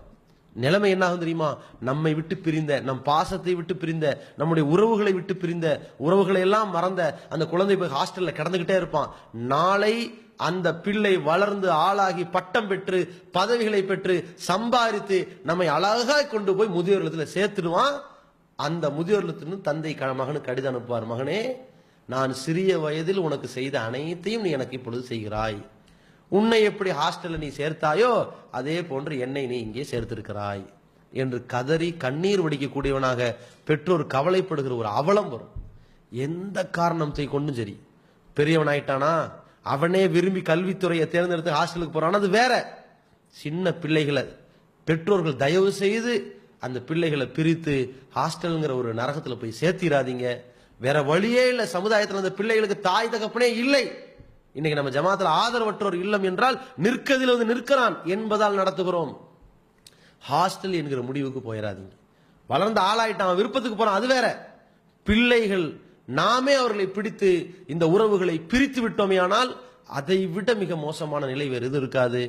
நிலைமை என்ன ஆகும் தெரியுமா? நம்மை விட்டு பிரிந்த, நம் பாசத்தை விட்டு பிரிந்த, நம்முடைய உறவுகளை விட்டு பிரிந்த, உறவுகளை எல்லாம் மறந்த அந்த குழந்தை போய் ஹாஸ்டல்ல கிடந்துகிட்டே இருப்பான். நாளை அந்த பிள்ளை வளர்ந்து ஆளாகி பட்டம் பெற்று பதவிகளை பெற்று சம்பாதித்து நம்மை அழகா கொண்டு போய் முதியோர்லத்துல சேர்த்துடுவான். அந்த முதியோர்லத்தின் தந்தை மகனுக்கு கடிதம் அனுப்புவார், மகனே, நான் சிறிய வயதில் உனக்கு செய்த அனைத்தையும் நீ எனக்கு இப்பொழுது செய்கிறாய். உன்னை எப்படி ஹாஸ்டல்ல நீ சேர்த்தாயோ அதே போன்று என்னை நீ இங்கே சேர்த்திருக்கிறாய் என்று கதறி கண்ணீர் வடிக்கக்கூடியவனாக பெற்றோர் கவலைப்படுகிற ஒரு அவலம் வரும். எந்த காரணத்தை கொண்டும் சரி, பெரியவனாயிட்டானா, அவனே விரும்பி கல்வித்துறையை தேர்ந்தெடுத்து ஹாஸ்டலுக்கு போறான், அது வேற. சின்ன பிள்ளைகளை பெற்றோர்கள் தயவு செய்து அந்த பிள்ளைகளை பிரித்து ஹாஸ்டல்ங்கிற ஒரு நரகத்துல போய் சேர்த்திராதீங்க. வேற வழியே இல்லை. சமுதாயத்தில் அந்த பிள்ளைகளுக்கு தாய் தகப்பனே இல்லை. இன்னைக்கு நம்ம ஜமாத்துல ஆதரவற்றோர் இல்லம் என்றால் நிற்கதில் வந்து நிற்கிறான் என்பதால் நடத்துகிறோம். ஹாஸ்டல் என்கிற முடிவுக்கு போயிடாதீங்க. வளர்ந்த ஆளாயிட்டான், விருப்பத்துக்கு போறான், அது வேற. பிள்ளைகள் நாமே அவர்களை பிடித்து இந்த உறவுகளை பிரித்து விட்டோமே ஆனால் அதை விட மிக மோசமான நிலை வேறு எது இருக்காது.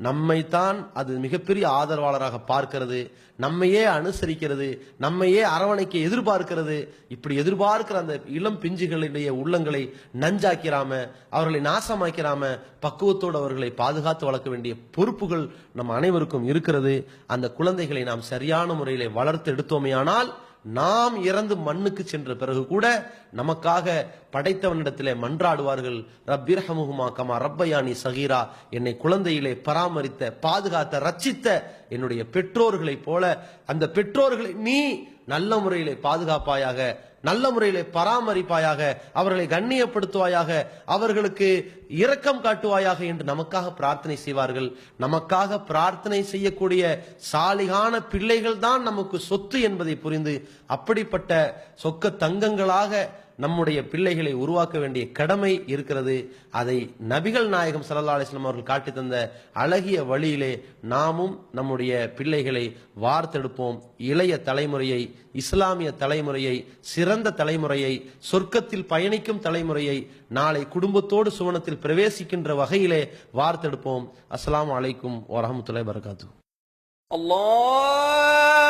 நம்மைத்தான் அது மிகப்பெரிய ஆதரவாளராக பார்க்கிறது, நம்மையே அனுசரிக்கிறது, நம்மையே அரவணைக்க எதிர்பார்க்கிறது. இப்படி எதிர்பார்க்கிற அந்த இளம் பிஞ்சுகளுடைய உள்ளங்களை நஞ்சாக்கிறாம, அவர்களை நாசமாக்கிறாம, பக்குவத்தோடு அவர்களை பாதுகாத்து வளர்க்க வேண்டிய பொறுப்புகள் நம் அனைவருக்கும் இருக்கிறது. அந்த குழந்தைகளை நாம் சரியான முறையிலே வளர்த்து எடுத்தோமேயானால் நாம் இறந்து மண்ணுக்கு சென்ற பிறகு கூட நமக்காக படைத்தவனிடத்திலே மன்றாடுவார்கள், ரப்பிர்ஹமுஹுமா கமா ரப்பயானி சகீரா, என்னை குழந்தையிலே பராமரித்த, பாதுகாத்த, ரட்சித்த என்னுடைய பெற்றோர்களைப் போல அந்த பெற்றோர்களை நீ நல்ல முறையிலே பாதுகாப்பாயாக, நல்ல முறையிலே பராமரிப்பாயாக, அவர்களை கண்ணியப்படுத்துவாயாக, அவர்களுக்கு இரக்கம் காட்டுவாயாக என்று நமக்காக பிரார்த்தனை செய்வார்கள். நமக்காக பிரார்த்தனை செய்யக்கூடிய சாலிகான பிள்ளைகள் தான் நமக்கு சொத்து என்பதை புரிந்து அப்படிப்பட்ட சொக்க தங்கங்களாக நம்முடைய பிள்ளைகளை உருவாக்க வேண்டிய கடமை இருக்கிறது. அதை நபிகள் நாயகம் ஸல்லல்லாஹு அலைஹி வஸல்லம் அவர்கள் காட்டி தந்த அழகிய வழியிலே நாமும் நம்முடைய பிள்ளைகளை வார்த்தெடுப்போம். இளைய தலைமுறையை, இஸ்லாமிய தலைமுறையை, சிறந்த தலைமுறையை, சொர்க்கத்தில் பயணிக்கும் தலைமுறையை, நாளை குடும்பத்தோடு சுவனத்தில் பிரவேசிக்கின்ற வகையிலே வார்த்தெடுப்போம். அஸ்ஸலாமு அலைக்கும் வரஹ்மத்துல்லாஹி வபரகாத்துஹு. அல்லாஹ்